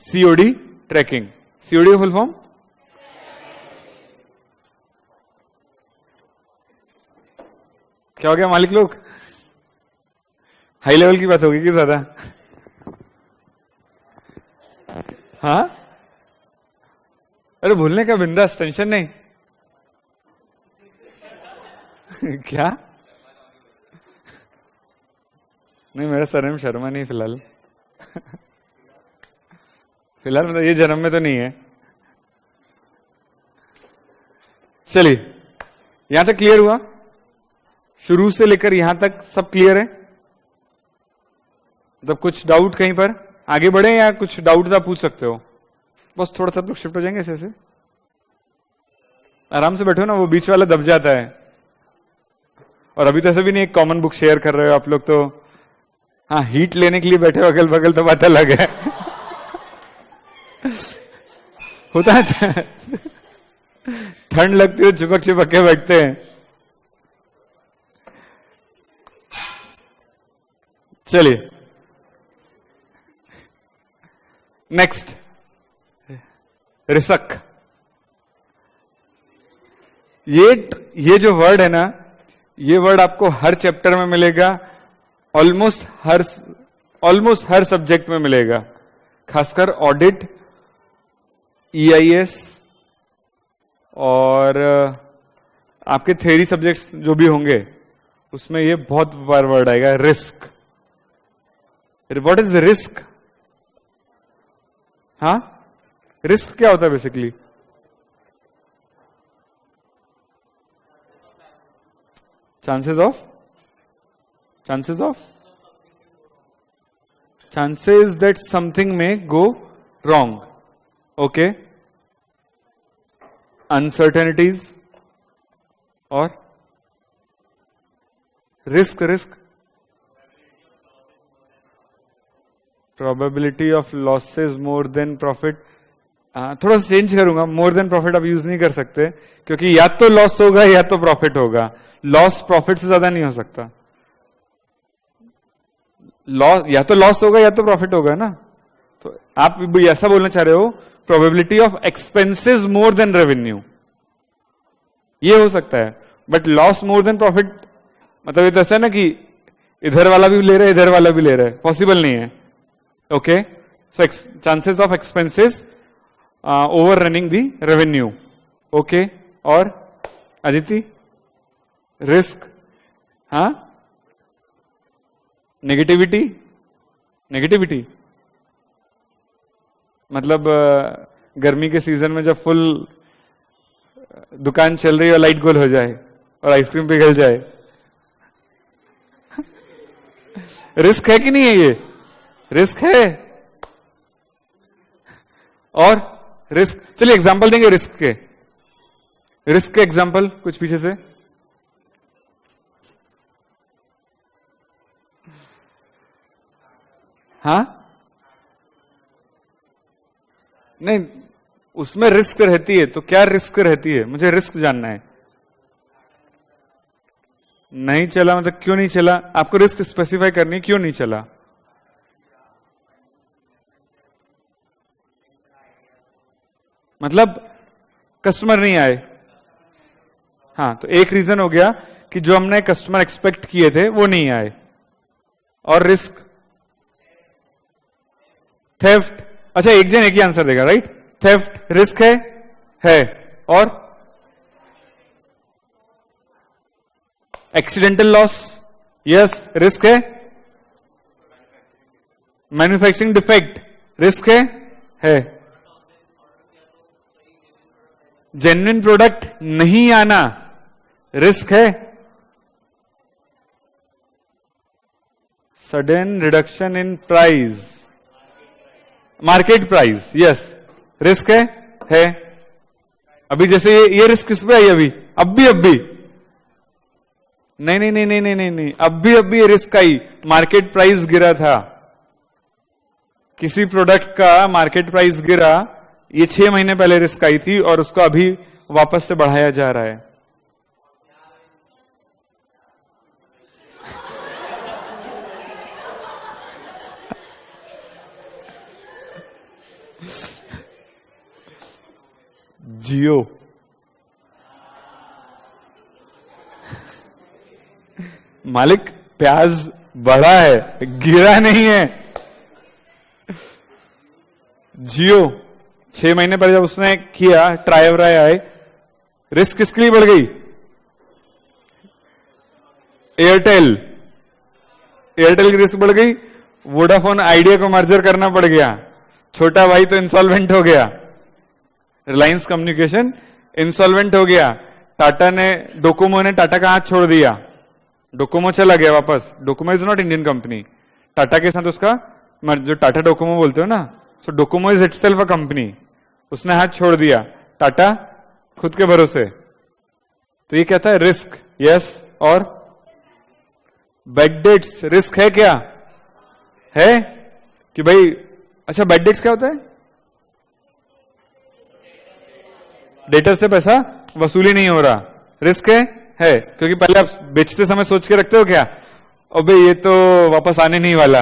COD tracking. COD full form? क्या हो गया मालिक लोग? हाई लेवल की बात होगी कि ज्यादा? हाँ, अरे भूलने का बिंदास, टेंशन नहीं। क्या? नहीं, मेरे सर में शर्मा नहीं फिलहाल। फिलहाल मतलब ये जन्म में तो नहीं है। चलिए, यहां तक क्लियर हुआ? शुरू से लेकर यहां तक सब क्लियर है? मतलब कुछ डाउट कहीं पर? आगे बढ़े या कुछ डाउट आप पूछ सकते हो? बस थोड़ा सा लोग शिफ्ट हो जाएंगे ऐसे। आराम से बैठो ना, वो बीच वाला दब जाता है। और अभी तो ऐसा भी नहीं एक कॉमन बुक शेयर कर रहे हो आप लोग, तो हाँ हीट लेने के लिए बैठे हो अगल बगल, तो बात अलग है। होता है, ठंड लगती है चिपक चिपक के बैठते हैं। चलिए नेक्स्ट, रिसक। ये जो वर्ड है ना, ये वर्ड आपको हर चैप्टर में मिलेगा, ऑलमोस्ट हर सब्जेक्ट में मिलेगा, खासकर ऑडिट, ईआईएस और आपके थ्योरी सब्जेक्ट्स जो भी होंगे उसमें ये बहुत बार वर्ड आएगा, रिस्क। What is risk? हाँ, रिस्क क्या होता है बेसिकली? चांसेस दैट समथिंग में गो रॉन्ग। ओके, अनसर्टेनिटीज और risk, probability of losses more than profit. थोड़ा सा चेंज करूंगा, मोर देन प्रॉफिट आप यूज नहीं कर सकते, क्योंकि या तो लॉस होगा या तो प्रॉफिट होगा, लॉस प्रॉफिट से ज्यादा नहीं हो सकता। लॉस या तो लॉस होगा या तो प्रॉफिट होगा ना, तो आप ऐसा बोलना चाह रहे हो probability of expenses more than revenue, ये हो सकता है, but loss more than profit मतलब ये तो ऐसा है ना कि इधर वाला भी ले रहा है इधर वाला भी ले रहा है, पॉसिबल नहीं है। Okay, so chances of expenses over running the revenue. Okay, और अदिति रिस्क, हाँ नेगेटिविटी मतलब गर्मी के सीजन में जब फुल दुकान चल रही है और लाइट गोल हो जाए और आइसक्रीम पिघल जाए, रिस्क है कि नहीं है? ये रिस्क है। और रिस्क, चलिए एग्जांपल देंगे रिस्क के एग्जांपल कुछ पीछे से। हाँ, नहीं उसमें रिस्क रहती है, तो क्या रिस्क रहती है, मुझे रिस्क जानना है। नहीं चला मतलब क्यों नहीं चला, आपको रिस्क स्पेसिफाई करनी, क्यों नहीं चला? मतलब कस्टमर नहीं आए। हाँ, तो एक रीजन हो गया कि जो हमने कस्टमर एक्सपेक्ट किए थे वो नहीं आए। और रिस्क थेफ्ट, अच्छा एक जन एक ही आंसर देगा, राइट? थेफ्ट रिस्क है। और एक्सीडेंटल लॉस, यस रिस्क है। मैन्युफैक्चरिंग डिफेक्ट रिस्क है। जेन्युइन प्रोडक्ट नहीं आना रिस्क है। Sudden reduction in price, market price, yes risk है। अभी जैसे ये रिस्क किस पे आई? अभी नहीं, अभी ये रिस्क आई, मार्केट प्राइस गिरा था, किसी प्रोडक्ट का मार्केट प्राइस गिरा, ये 6 महीने पहले रिस्क आई थी और उसको अभी वापस से बढ़ाया जा रहा है। जियो, मालिक प्याज बढ़ा है, गिरा नहीं है। जियो 6 महीने पहले जब उसने किया, ट्राई आए, रिस्क किसके लिए बढ़ गई? एयरटेल की रिस्क बढ़ गई। वोडाफोन आइडिया को मर्जर करना पड़ गया, छोटा भाई तो इंसॉल्वेंट हो गया, रिलायंस कम्युनिकेशन इंसॉल्वेंट हो गया। डोकोमो ने टाटा का हाथ छोड़ दिया, डोकोमो चला गया वापस। Docomo is not Indian company, Tata के साथ उसका जो टाटा डोकोमो बोलते हो ना, so Docomo is itself a company, उसने हाथ छोड़ दिया, टाटा खुद के भरोसे। तो ये कहता है रिस्क, यस। और बैड डेट्स रिस्क है क्या? है कि भाई, अच्छा बैड डेट्स क्या होता है? डेटर से पैसा वसूली नहीं हो रहा, रिस्क है। क्योंकि पहले आप बेचते समय सोच के रखते हो क्या, अबे ये तो वापस आने नहीं वाला।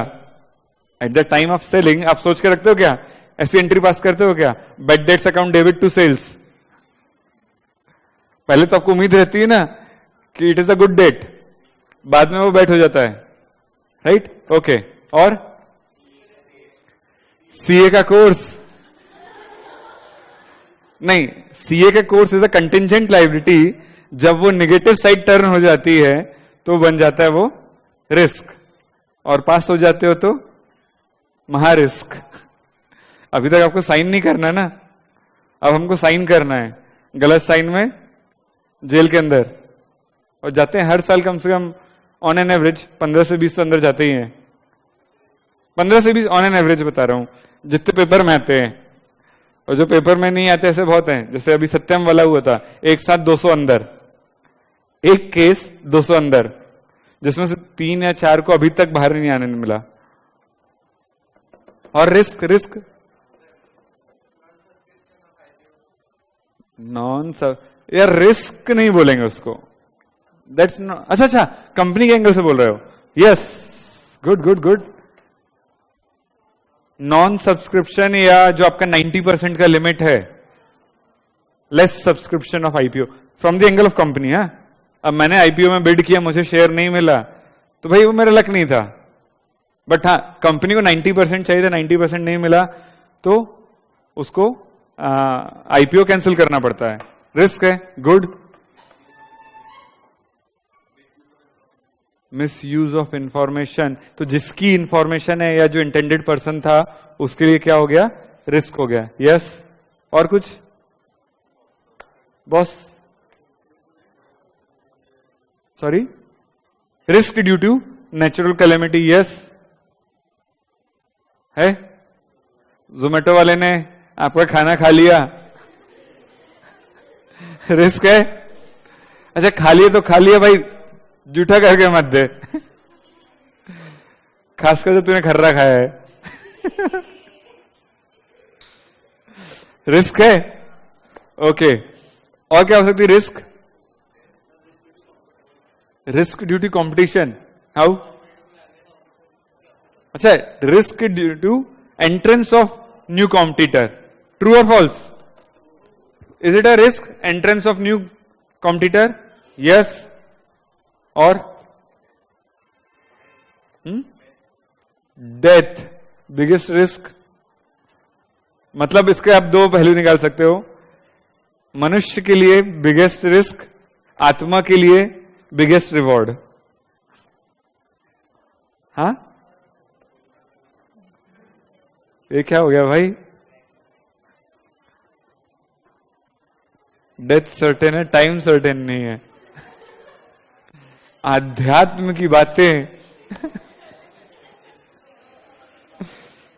At the time of selling आप सोच के रखते हो क्या, ऐसी एंट्री पास करते हो क्या, bad debts account debit to sales. पहले तो आपको उम्मीद रहती है ना कि it is a good debt, बाद में वो बैठ हो जाता है, राइट? ओके, और सीए का कोर्स नहीं, सीए का course is a contingent liability, जब वो नेगेटिव साइड टर्न हो जाती है तो बन जाता है वो रिस्क, और पास हो जाते हो तो महा रिस्क। अभी तक आपको साइन नहीं करना ना, अब हमको साइन करना है, गलत साइन में जेल के अंदर, और जाते हैं हर साल कम से कम ऑन एन एवरेज 15 से 20 तो अंदर जाते ही हैं। 15 से 20 ऑन एन एवरेज बता रहा हूं, जितने पेपर में आते हैं और जो पेपर में नहीं आते ऐसे बहुत हैं, जैसे अभी सत्यम वाला हुआ था, एक साथ 200 अंदर, एक केस 200 अंदर, जिसमें से 3 या 4 को अभी तक बाहर नहीं आने मिला। और रिस्क, रिस्क नॉन सब, यार रिस्क नहीं बोलेंगे उसको, दैट्स नॉट। अच्छा, कंपनी के एंगल से बोल रहे हो, yes, good good good. Non subscription या जो आपका 90% का लिमिट है, less subscription of IPO from the angle of company है। अब मैंने आईपीओ में बिड किया, मुझे शेयर नहीं मिला, तो भाई वो मेरा लक नहीं था, बट हाँ कंपनी को 90% चाहिए था, 90% नहीं मिला, तो उसको आईपीओ कैंसिल करना पड़ता है, रिस्क है, good. Miss use of information, तो जिसकी इंफॉर्मेशन है या जो इंटेंडेड पर्सन था उसके लिए क्या हो गया, रिस्क हो गया, यस। और कुछ boss, sorry, risk due to natural calamity, yes है। जोमेटो वाले ने आपका खाना खा लिया, रिस्क है। अच्छा खा लिया तो खा लिया भाई, जूठा करके मत दे, खासकर जो तूने खर्रा खाया है। रिस्क है, ओके। और क्या हो सकती है risk? Risk due to competition, how? अच्छा, risk due to entrance of new competitor, true और false? Is it a risk, entrance of new competitor? Yes. और डेथ, बिगेस्ट रिस्क। मतलब इसके आप 2 पहलू निकाल सकते हो, मनुष्य के लिए बिगेस्ट रिस्क, आत्मा के लिए बिगेस्ट रिवॉर्ड। हाँ, ये क्या हो गया भाई? डेथ सर्टेन है, टाइम सर्टेन नहीं है। आध्यात्म की बातें।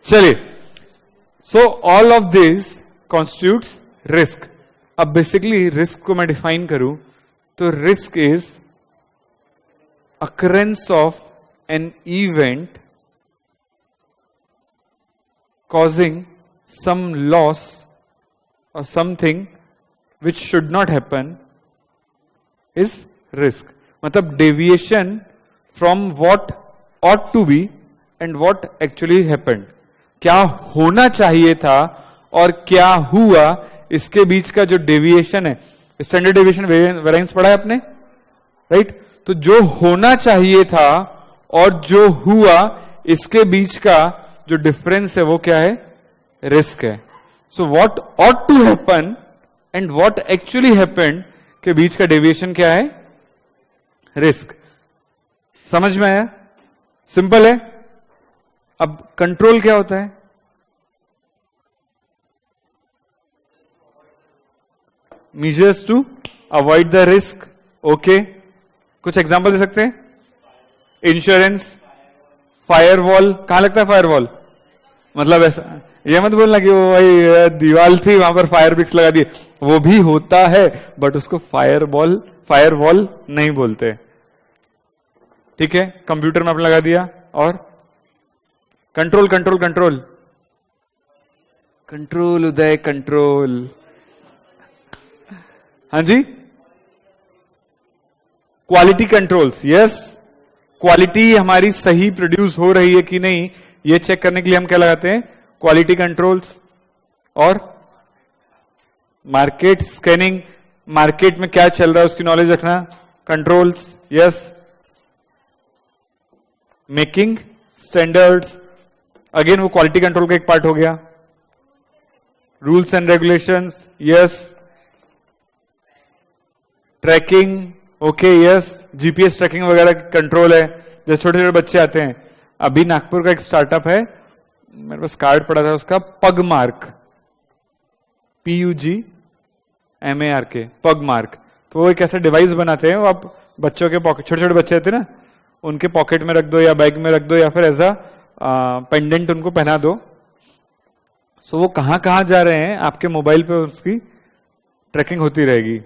चलिए, so all of this constitutes risk. अब बेसिकली रिस्क को मैं डिफाइन करूं तो risk is occurrence of an event causing some loss or something which should not happen is risk. मतलब deviation from what ought to be and what actually happened. क्या होना चाहिए था और क्या हुआ, इसके बीच का जो डेविएशन है, स्टैंडर्ड डेविएशन वेरिएंस पढ़ा है आपने, राइट? तो जो होना चाहिए था और जो हुआ, इसके बीच का जो डिफरेंस है वो क्या है? रिस्क है। So what ought to happen and what actually happened के बीच का डेविएशन क्या है? रिस्क। समझ में आया? सिंपल है। अब कंट्रोल क्या होता है? measures to avoid the risk. Okay, कुछ एग्जांपल दे सकते हैं? Insurance, firewall. कहां लगता है फायरवॉल? मतलब ऐसा ये मत बोलना कि वो भाई दीवार थी वहां पर फायर ब्रिक्स लगा दिए, वो भी होता है बट उसको फायरवॉल नहीं बोलते, ठीक है? कंप्यूटर में आपने लगा दिया। और control control control control, Uday control, हाँ जी। Quality controls, yes. क्वालिटी हमारी सही प्रोड्यूस हो रही है कि नहीं, ये चेक करने के लिए हम क्या लगाते हैं? Quality controls. और मार्केट स्कैनिंग, मार्केट में क्या चल रहा है उसकी नॉलेज रखना, controls, yes. Making standards, again वो क्वालिटी कंट्रोल का एक पार्ट हो गया। Rules and regulations, yes. Tracking, okay, yes. GPS tracking वगैरह कंट्रोल है। जैसे छोटे छोटे बच्चे आते हैं, अभी नागपुर का एक स्टार्टअप है, मेरे पास कार्ड पड़ा था उसका, पग मार्क, PUGMARK, पग मार्क। तो वो एक ऐसा डिवाइस बनाते हैं, वो आप बच्चों के पॉकेट, छोटे छोटे बच्चे आते हैं ना, उनके पॉकेट में रख दो या बैग में रख दो या फिर एज अ पेंडेंट उनको पहना दो। सो वो कहां कहां जा रहे हैं आपके मोबाइल पे उसकी ट्रैकिंग होती रहेगी,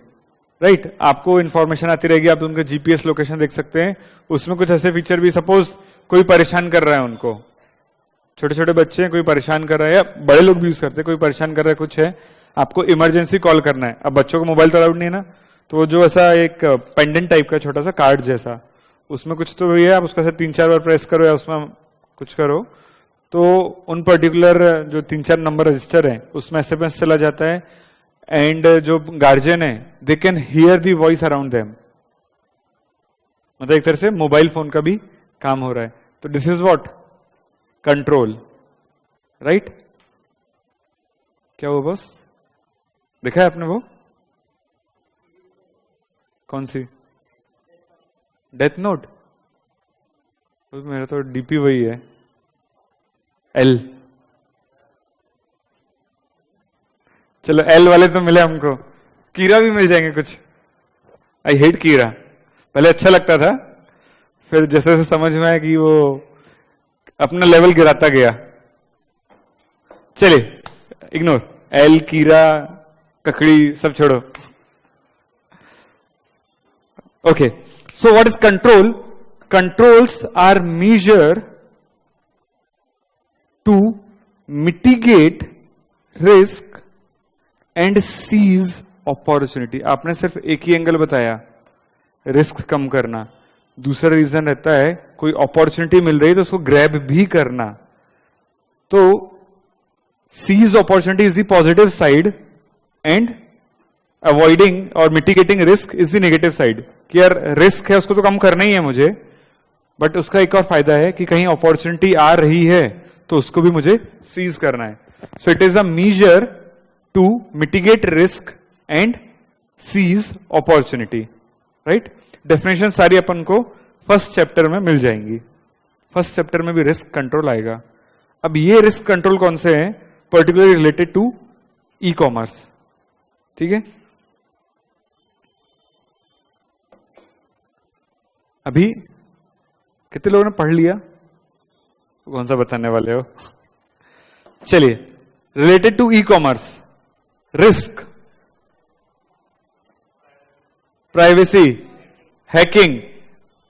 राइट। आपको इंफॉर्मेशन आती रहेगी, आप उनका जीपीएस लोकेशन देख सकते हैं। उसमें कुछ ऐसे फीचर भी, सपोज कोई परेशान कर रहा है उनको, छोटे छोटे बच्चे हैं, कोई परेशान कर रहा है, या बड़े लोग भी यूज करते हैं, कोई परेशान कर रहा है, कुछ है, आपको इमरजेंसी कॉल करना है। अब बच्चों को मोबाइल तो अलाउड नहीं है ना, तो वो जो ऐसा एक पेंडेंट टाइप का छोटा सा कार्ड जैसा, उसमें कुछ तो ये है, आप उसका 3-4 बार प्रेस करो या उसमें कुछ करो तो उन पर्टिकुलर जो 3-4 नंबर रजिस्टर है उसमें एसएमएस चला जाता है, एंड जो गार्जियन है they can hear the voice around them, मतलब एक तरह से मोबाइल फोन का भी काम हो रहा है। तो this is what control, right. क्या हुआ बॉस, देखा है आपने वो कौन सी डेथ नोट? मेरा तो डीपी वही है, एल। चलो एल वाले तो मिले हमको, कीरा भी मिल जाएंगे कुछ। आई हेट कीरा, पहले अच्छा लगता था, फिर जैसे जैसे समझ में आया कि वो अपना लेवल गिराता गया। चलिए इग्नोर, एल, कीरा, ककड़ी सब छोड़ो। Okay, so what is control? Controls are measure to mitigate risk and seize opportunity। आपने सिर्फ एक ही एंगल बताया, रिस्क कम करना। दूसरा रीजन रहता है कोई अपॉर्चुनिटी मिल रही है तो उसको ग्रैब भी करना। तो seize opportunity is the positive side and avoiding और mitigating risk is the negative side. कि यार रिस्क है उसको तो कम करना ही है मुझे, बट उसका एक और फायदा है कि कहीं अपॉर्चुनिटी आ रही है तो उसको भी मुझे सीज करना है। So it is a measure to mitigate risk and seize opportunity, right. Definition सारी अपन को फर्स्ट चैप्टर में मिल जाएंगी। फर्स्ट चैप्टर में भी रिस्क कंट्रोल आएगा। अब ये रिस्क कंट्रोल कौन से हैं? Particularly related to e commerce, ठीक है। अभी कितने लोगों ने पढ़ लिया? कौन सा बताने वाले हो? चलिए, related to e commerce, risk, privacy, hacking,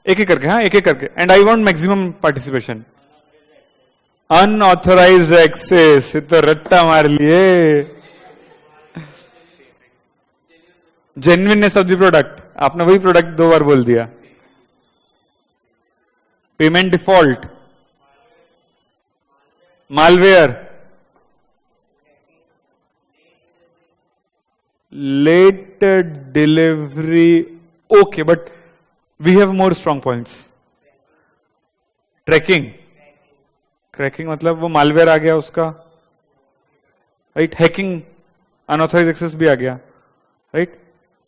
एक एक करके, हाँ एक एक करके। And I want maximum participation. Unauthorized access, तो रट्टा मार लिए। जेन्युइननेस ऑफ द प्रोडक्ट, आपने वही प्रोडक्ट 2 बार बोल दिया। Payment default, malware, late delivery, okay, but we have more strong points. Tracking, cracking मतलब वो मालवेयर आ गया उसका, राइट। हैकिंग, अनऑथराइज्ड एक्सेस भी आ गया, right.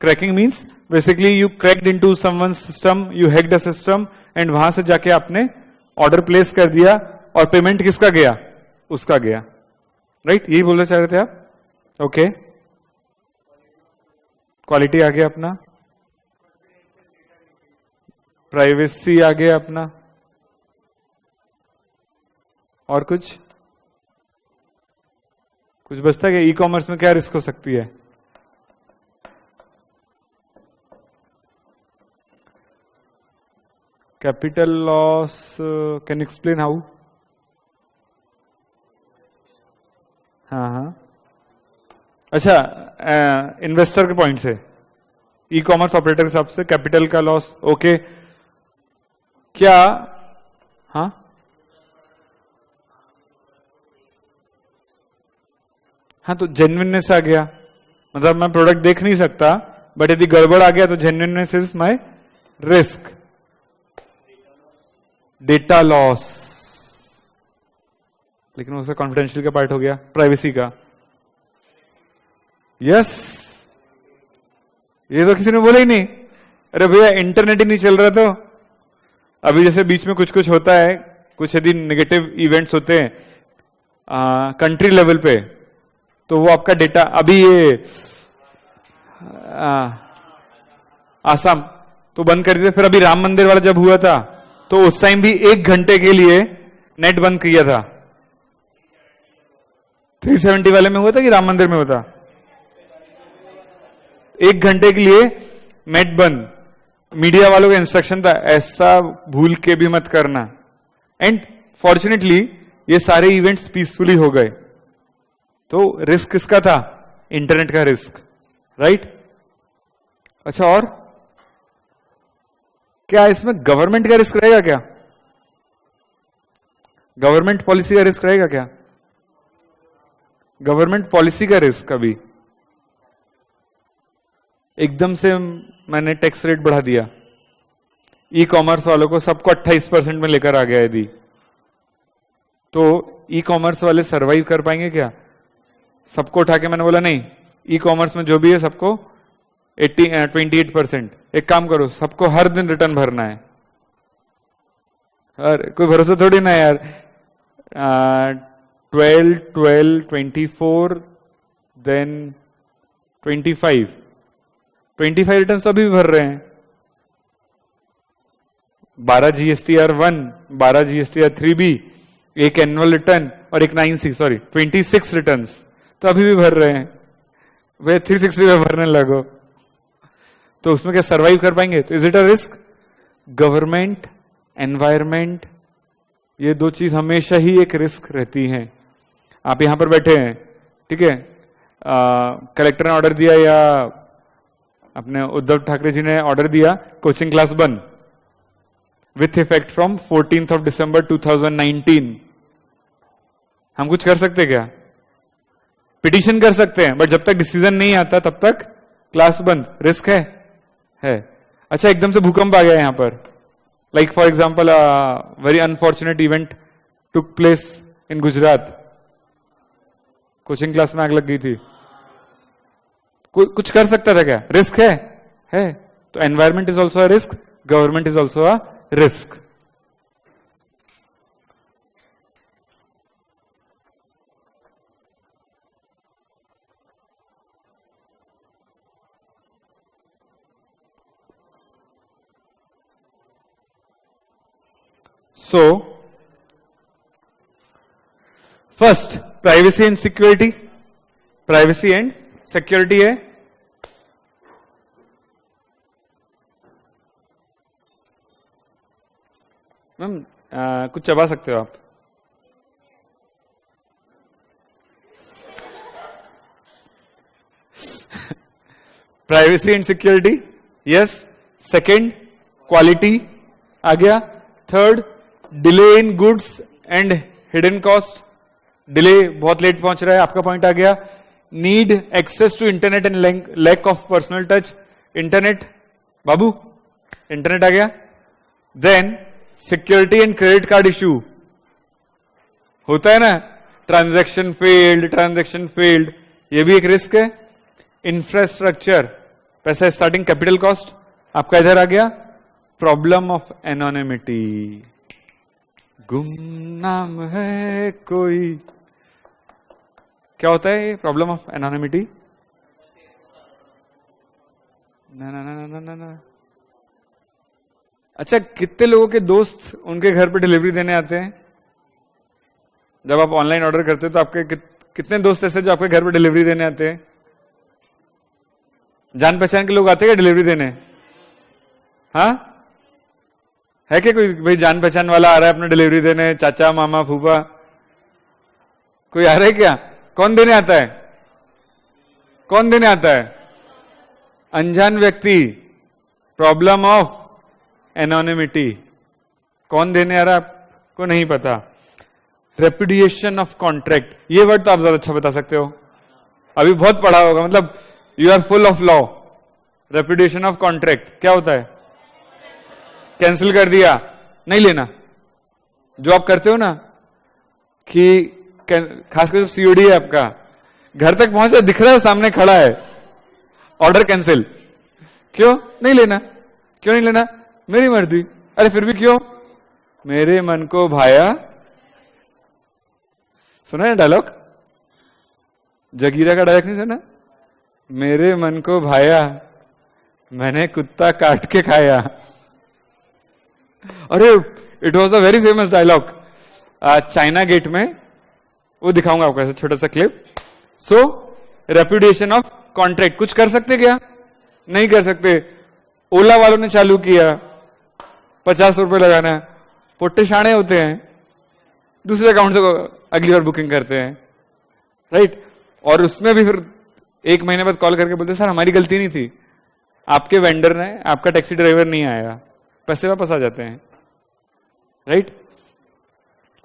Cracking means basically you cracked into someone's system, you hacked a system and वहां से जाके आपने ऑर्डर प्लेस कर दिया और पेमेंट किसका गया? उसका गया, राइट। यही बोलना चाह रहे थे आप? ओके, क्वालिटी आ गया अपना, प्राइवेसी आ गया अपना, और कुछ बचता है? ई कॉमर्स में क्या रिस्क हो सकती है? Capital loss, can explain how? हाँ हाँ, अच्छा, इन्वेस्टर के पॉइंट से, ई कॉमर्स ऑपरेटर के हिसाब से कैपिटल का लॉस, ओके। क्या, हाँ हाँ, तो जेन्युइननेस आ गया, मतलब मैं प्रोडक्ट देख नहीं सकता, बट यदि गड़बड़ आ गया तो genuineness is my risk. Data loss, लेकिन उसका कॉन्फिडेंशियल का पार्ट हो गया। प्राइवेसी का, यस, ये तो किसी ने बोला ही नहीं। अरे भैया इंटरनेट ही नहीं चल रहा। तो अभी जैसे बीच में कुछ कुछ होता है, कुछ यदि नेगेटिव इवेंट्स होते हैं कंट्री लेवल पे, तो वो आपका डेटा, अभी ये आसाम तो बंद कर दिया। फिर अभी राम मंदिर वाला जब हुआ था तो उस टाइम भी 1 घंटे के लिए नेट बंद किया था। 370 वाले में हुआ था कि राम मंदिर में होता? 1 घंटे के लिए नेट बंद, मीडिया वालों का इंस्ट्रक्शन था ऐसा भूल के भी मत करना। एंड फॉर्चुनेटली ये सारे इवेंट्स पीसफुली हो गए। तो रिस्क किसका था? इंटरनेट का रिस्क, राइट? अच्छा, और क्या इसमें गवर्नमेंट का रिस्क रहेगा? क्या गवर्नमेंट पॉलिसी का रिस्क रहेगा? क्या गवर्नमेंट पॉलिसी का रिस्क? अभी एकदम से मैंने टैक्स रेट बढ़ा दिया, ई कॉमर्स वालों को सबको 28% में लेकर आ गया, यदि तो ई कॉमर्स वाले सरवाइव कर पाएंगे क्या? सबको उठा के मैंने बोला नहीं, ई कॉमर्स में जो भी है सबको 28%। एक काम करो, सबको हर दिन रिटर्न भरना है। कोई भरोसा थोड़ी ना यार। 12, 12, 24, देन 25 रिटर्न तो अभी भी भर रहे हैं। 12 GSTR1, 12 GSTR3B, एक एनुअल रिटर्न और एक 26 रिटर्न्स तो अभी भी भर रहे हैं। वे 360 में भरने लगो तो उसमें क्या सरवाइव कर पाएंगे? तो is it a risk? Government, environment, ये दो चीज हमेशा ही एक रिस्क रहती हैं। आप यहां पर बैठे हैं, ठीक है, कलेक्टर ने ऑर्डर दिया या अपने उद्धव ठाकरे जी ने ऑर्डर दिया कोचिंग क्लास बंद विथ इफेक्ट फ्रॉम 14 दिसंबर 2019। हम कुछ कर सकते क्या? पिटीशन कर सकते हैं, बट जब तक डिसीजन नहीं आता तब तक क्लास बंद। रिस्क है। अच्छा, एकदम से भूकंप आ गया यहां पर, like for example very unfortunate event took place in Gujarat, coaching class में आग लग गई थी। कुछ कर सकता था क्या? रिस्क है। तो environment is also a risk, government is also a risk. So, first, privacy and security. Privacy and security है। मैम कुछ चबा सकते हो आप? Privacy and security, yes. Second, quality आ गया। Third, delay in goods and hidden cost, delay बहुत late पहुंच रहा है, आपका पॉइंट आ गया। Need access to internet and lack of personal touch, internet बाबू, इंटरनेट आ गया। Then security and credit card issue होता है ना, ट्रांजैक्शन फेल्ड, ये भी एक रिस्क है। इंफ्रास्ट्रक्चर, पैसा स्टार्टिंग कैपिटल कॉस्ट आपका इधर आ गया। प्रॉब्लम ऑफ एनोनिमिटी, गुमनाम है कोई, क्या होता है ये प्रॉब्लम ऑफ एनोनिमिटी? ना। अच्छा, कितने लोगों के दोस्त उनके घर पे डिलीवरी देने आते हैं? जब आप ऑनलाइन ऑर्डर करते हैं तो आपके कितने दोस्त ऐसे जो आपके घर पे डिलीवरी देने आते हैं? जान पहचान के लोग आते हैं क्या डिलीवरी देने? हाँ, है क्या कोई भाई जान पहचान वाला आ रहा है अपने डिलीवरी देने? चाचा, मामा, फूफा, कोई आ रहा है क्या? कौन देने आता है? कौन देने आता है? अनजान व्यक्ति, प्रॉब्लम ऑफ एनोनिमिटी। कौन देने आ रहा है आपको नहीं पता। रेपुडिएशन ऑफ कॉन्ट्रैक्ट, ये वर्ड तो आप ज्यादा अच्छा बता सकते हो, अभी बहुत पढ़ा होगा, मतलब you are full of law. Repudiation of contract क्या होता है? कैंसिल कर दिया, नहीं लेना। जो आप करते हो ना कि खासकर जो सीओडी है आपका, घर तक पहुंचा, दिख रहा है सामने खड़ा है, ऑर्डर कैंसिल, क्यों नहीं लेना? क्यों नहीं लेना? मेरी मर्जी। अरे फिर भी क्यों? मेरे मन को भाया। सुना है डायलॉग, जगीरा का डायलॉग नहीं सुना? मेरे मन को भाया, मैंने कुत्ता काट के खाया। अरे it was a very famous dialogue. China Gate में वो दिखाऊंगा आपको ऐसा छोटा सा clip. So reputation of contract, कुछ कर सकते क्या? नहीं कर सकते। ओला वालों ने चालू किया 50 रुपए लगाना, पोट्टे शाणे होते हैं, दूसरे अकाउंट से अगली बार बुकिंग करते हैं, राइट? और उसमें भी फिर 1 महीने बाद कॉल करके बोलते सर हमारी गलती नहीं थी, आपके वेंडर ने, आपका टैक्सी ड्राइवर नहीं आया, पैसे वापस आ जाते हैं, right?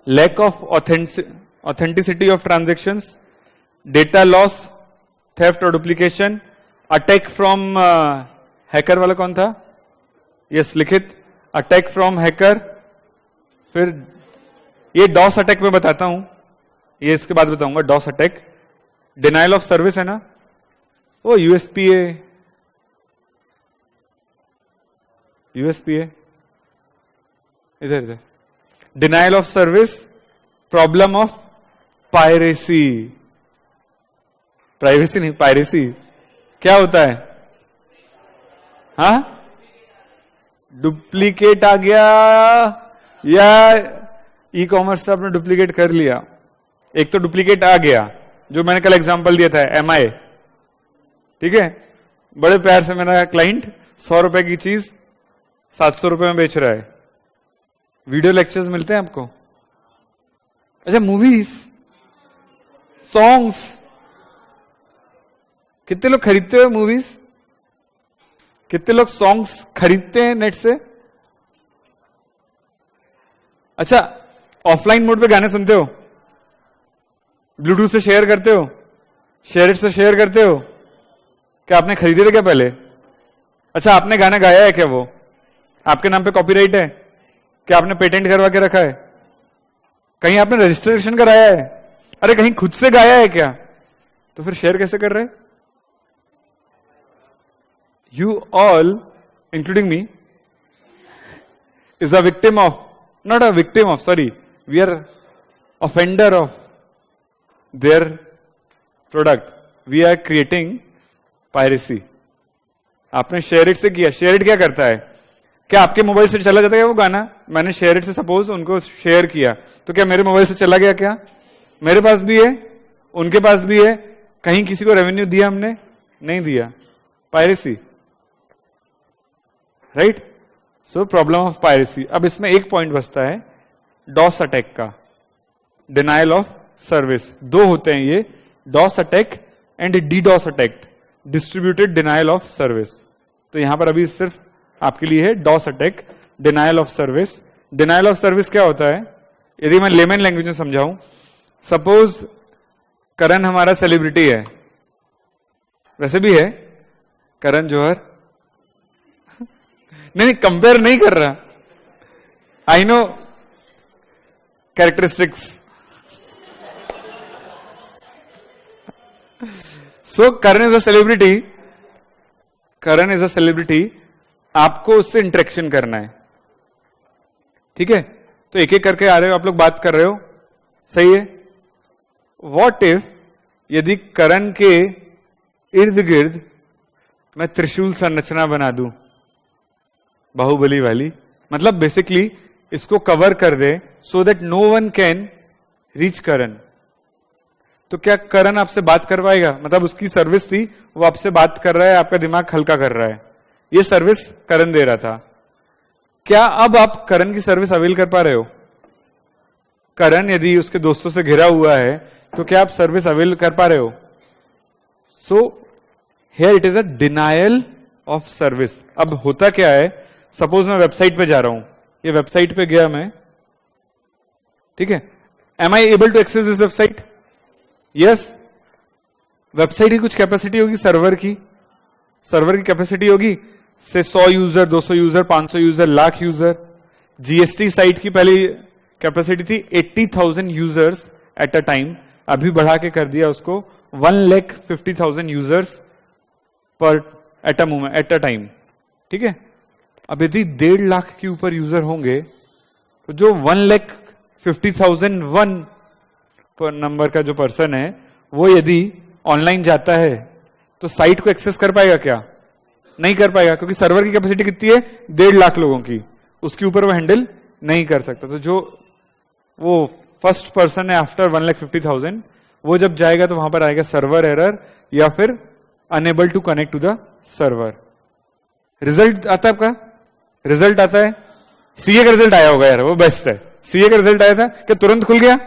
Lack of authenticity of transactions, data loss, theft और डुप्लीकेशन, अटैक फ्रॉम हैकर वाला कौन था? यस लिखित, अटैक फ्रॉम हैकर। फिर ये डॉस अटैक में बताता हूं, ये इसके बाद बताऊंगा DoS attack. Denial of service है ना, वो यूएसपीए इधर denial of service, problem of piracy, privacy नहीं पायरेसी, क्या होता है? हाँ, डुप्लीकेट आ गया या ई कॉमर्स से आपने डुप्लीकेट कर लिया। एक तो डुप्लीकेट आ गया जो मैंने कल एग्जांपल दिया था एमआई, ठीक है, बड़े प्यार से मेरा क्लाइंट 100 रुपए की चीज 700 रुपए में बेच रहा है। वीडियो लेक्चर्स मिलते हैं आपको? अच्छा, मूवीज, सॉन्ग्स, कितने लोग खरीदते हो मूवीज? कितने लोग सॉन्ग्स खरीदते हैं नेट से? अच्छा, ऑफलाइन मोड पे गाने सुनते हो? ब्लूटूथ से शेयर करते हो? शेयर इट से शेयर करते हो? क्या आपने खरीदे थे क्या पहले? अच्छा, आपने गाना गाया है क्या? वो आपके नाम पे कॉपीराइट है क्या? आपने पेटेंट करवा के रखा है? कहीं आपने रजिस्ट्रेशन कराया है? अरे कहीं खुद से गाया है क्या? तो फिर शेयर कैसे कर रहे? You all, including me, is a victim of, not a victim of, sorry, we are offender of their product. We are creating piracy. आपने शेयर इट से किया। शेयर इट क्या करता है? क्या आपके मोबाइल से चला जाता है वो गाना? मैंने शेयर इट से सपोज उनको शेयर किया, तो क्या मेरे मोबाइल से चला गया? क्या मेरे पास भी है, उनके पास भी है, कहीं किसी को रेवेन्यू दिया हमने? नहीं दिया। Piracy, right? So problem of piracy. अब इसमें एक पॉइंट बचता है डॉस अटैक का, डिनाइल ऑफ सर्विस। दो होते हैं ये, DoS attack and DDoS attack, distributed denial of service. तो यहां पर अभी सिर्फ आपके लिए है DoS attack, denial of service. Denial of service क्या होता है? यदि मैं लेमन लैंग्वेज में समझाऊं, सपोज करण हमारा सेलिब्रिटी है, वैसे भी है करण जौहर, नहीं कंपेयर नहीं कर रहा, I know characteristics. So Karan is a celebrity, Karan is a celebrity, आपको उससे इंटरेक्शन करना है, ठीक है? तो एक एक करके आ रहे हो, आप लोग बात कर रहे हो, सही है? व्हाट इफ यदि करण के इर्द गिर्द मैं त्रिशूल संरचना बना दूं, बाहुबली वाली, मतलब बेसिकली इसको कवर कर दे so that no one can reach Karan, तो क्या करण आपसे बात कर पाएगा? मतलब उसकी सर्विस थी, वो आपसे बात कर रहा है, आपका दिमाग हल्का कर रहा है, ये सर्विस करण दे रहा था। क्या अब आप करण की सर्विस अवेल कर पा रहे हो? करण यदि उसके दोस्तों से घिरा हुआ है, तो क्या आप सर्विस अवेल कर पा रहे हो? So here it is a denial of service. अब होता क्या है, सपोज मैं वेबसाइट पे जा रहा हूं, ये वेबसाइट पे गया मैं, ठीक है, am I able to access this website? Yes. Website की कुछ कैपेसिटी होगी, सर्वर की कैपेसिटी होगी से 100 user, 200 user, 500 user, lakh user. GST site की पहली कैपेसिटी थी 80,000 यूजर्स एट अ टाइम, अभी बढ़ा के कर दिया उसको 1,50,000 यूजर्स पर एट अ टाइम, ठीक है? अब यदि 1.5 लाख के ऊपर यूजर होंगे, तो जो 1,50,001 पर नंबर का जो पर्सन है, वो यदि ऑनलाइन जाता है तो साइट को एक्सेस कर पाएगा क्या? नहीं कर पाएगा, क्योंकि सर्वर की कैपेसिटी कितनी है? 1.5 लाख लोगों की, उसके ऊपर वो हैंडल नहीं कर सकता। तो जो वो फर्स्ट पर्सन है आफ्टर 1,50,000, वो जब जाएगा तो वहां पर आएगा सर्वर एरर या फिर unable to connect to the server. Result आता है आपका, रिजल्ट आता है, सीए का रिजल्ट आया होगा यार, वो बेस्ट है। सीए का रिजल्ट आया था क्या तुरंत खुल गया?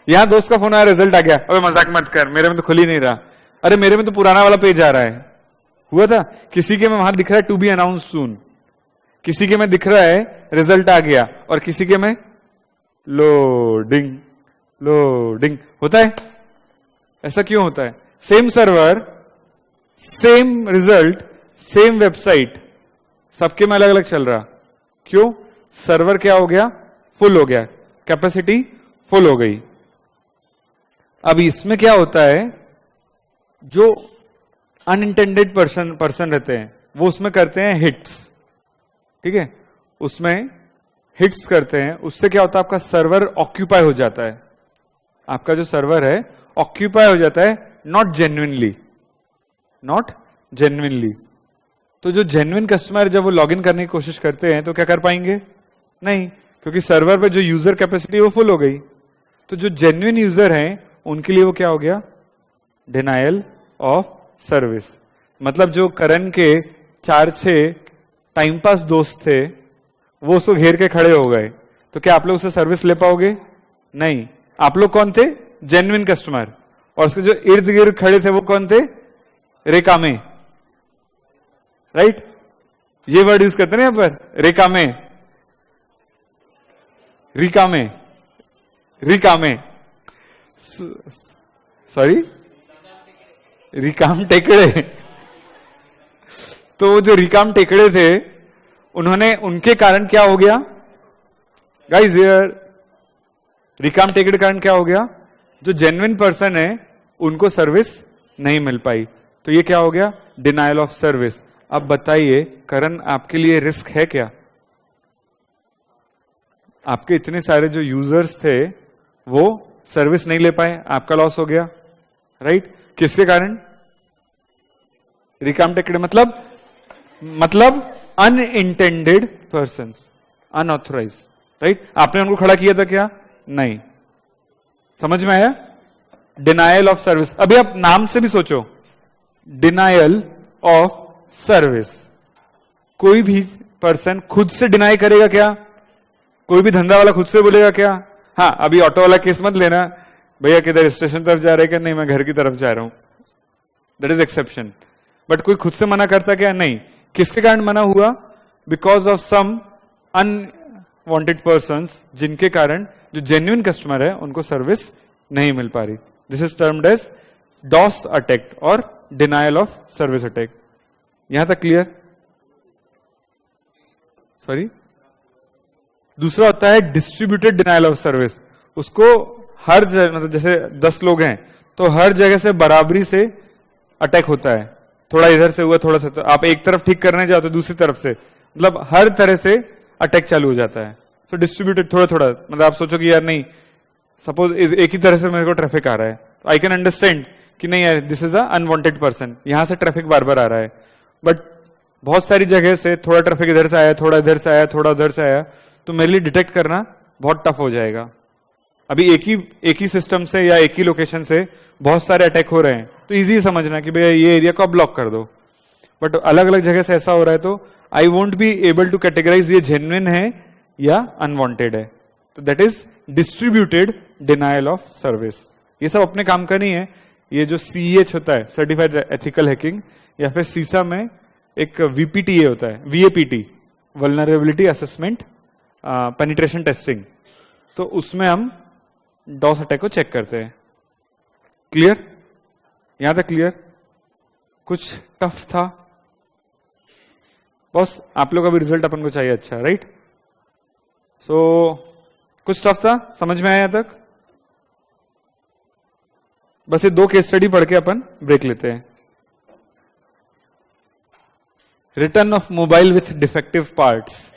यहां दोस्त का फोन आया, रिजल्ट आ गया, अबे मजाक मत कर, मेरे में तो खुल ही नहीं रहा। अरे मेरे में तो पुराना वाला पेज आ रहा है। हुआ था किसी के में वहां दिख रहा है टू बी अनाउंस सून, किसी के में दिख रहा है रिजल्ट आ गया, और किसी के में लोडिंग लोडिंग होता है। ऐसा क्यों होता है? Same server, same result, same website, सबके में अलग अलग चल रहा। क्यों? सर्वर क्या हो गया? फुल हो गया, कैपेसिटी फुल हो गई। अब इसमें क्या होता है, जो अनइंटेंडेड पर्सन रहते हैं वो उसमें करते हैं हिट्स, ठीक है, उसमें हिट्स करते हैं, उससे क्या होता है, आपका सर्वर ऑक्यूपाई हो जाता है, आपका जो सर्वर है ऑक्यूपाई हो जाता है, नॉट जेन्युइनली, नॉट जेन्युइनली। तो जो जेन्युइन कस्टमर जब वो लॉगिन करने की कोशिश करते हैं तो क्या कर पाएंगे? नहीं, क्योंकि सर्वर पे जो यूजर कैपेसिटी वो फुल हो गई। तो जो जेन्युइन यूजर हैं उनके लिए वो क्या हो गया? Denial of service. मतलब जो करण के 4-6 टाइम पास दोस्त थे वो उसको घेर के खड़े हो गए, तो क्या आप लोग उससे सर्विस ले पाओगे? नहीं। आप लोग कौन थे? Genuine customer. और उसके जो इर्द गिर्द खड़े थे वो कौन थे? रेकामे, राइट? ये वर्ड यूज करते हैं यहां पर, रेकामे, रिकामे, रिकामे, सॉरी रिकाम टेकड़े। तो जो रिकाम टेकड़े थे उन्होंने, उनके कारण क्या हो गया गाइस हियर, रिकाम टेकड़े के कारण क्या हो गया? जो जेन्युइन पर्सन है उनको सर्विस नहीं मिल पाई, तो ये क्या हो गया? Denial of service. अब बताइए करण, आपके लिए रिस्क है क्या? आपके इतने सारे जो यूजर्स थे वो सर्विस नहीं ले पाए, आपका लॉस हो गया, राइट? किसके कारण? रिकाम टेकड़े, मतलब अनइंटेंडेड पर्सन, अनऑथोराइज, राइट? आपने उनको खड़ा किया था क्या? नहीं। समझ में आया? Denial of service. अभी आप नाम से भी सोचो, डिनायल ऑफ सर्विस। कोई भी पर्सन खुद से डिनाई करेगा क्या? कोई भी धंधा वाला खुद से बोलेगा क्या? हाँ, अभी ऑटो वाला केस मत लेना, भैया किधर स्टेशन तरफ जा रहे हैं क्या? नहीं, मैं घर की तरफ जा रहा हूं, दैट इज एक्सेप्शन। बट कोई खुद से मना करता क्या? नहीं। किसके कारण मना हुआ? Because of some unwanted persons, जिनके कारण जो जेन्युइन कस्टमर है उनको सर्विस नहीं मिल पा रही। This is termed as DoS attack और डिनायल ऑफ सर्विस अटैक। यहां तक क्लियर? सॉरी, दूसरा होता है डिस्ट्रीब्यूटेड डिनायल ऑफ सर्विस। उसको हर जगह, मतलब जैसे 10 लोग हैं तो हर जगह से बराबरी से अटैक होता है, थोड़ा इधर से हुआ, थोड़ा सा, तो आप एक तरफ ठीक करने जाओ तो दूसरी तरफ से, मतलब हर तरह से अटैक चालू हो जाता है। तो डिस्ट्रीब्यूटेड थोड़ा थोड़ा, मतलब आप सोचो कि यार नहीं, सपोज एक ही तरह से मेरे को ट्रैफिक आ रहा है, तो आई कैन अंडरस्टैंड कि नहीं यार this is a unwanted person, यहां से ट्रैफिक बार बार आ रहा है। बट बहुत सारी जगह से थोड़ा ट्रैफिक इधर से आया, थोड़ा इधर से आया, थोड़ा उधर से आया, तो मेरे लिए डिटेक्ट करना बहुत टफ हो जाएगा। अभी एक ही सिस्टम से या एक ही लोकेशन से बहुत सारे अटैक हो रहे हैं, तो इजी समझना कि भैया ये एरिया को आप ब्लॉक कर दो। बट अलग अलग जगह से ऐसा हो रहा है तो I won't be able to categorize ये जेन्युइन है या अनवांटेड है। तो that is distributed denial of service. ये सब अपने काम का नहीं है। ये जो CEH होता है, सर्टिफाइड एथिकल हैकिंग, या फिर सीसा में एक VPTA होता है, VAPT, vulnerability assessment penetration testing, तो उसमें हम डॉस अटैक को चेक करते हैं। क्लियर? यहां तक क्लियर? कुछ टफ था बॉस? आप लोग का भी रिजल्ट अपन को चाहिए अच्छा, राइट? सो कुछ टफ था, समझ में आया यहां तक? बस ये 2 केस स्टडी पढ़ के अपन ब्रेक लेते हैं। Return of mobile with defective parts.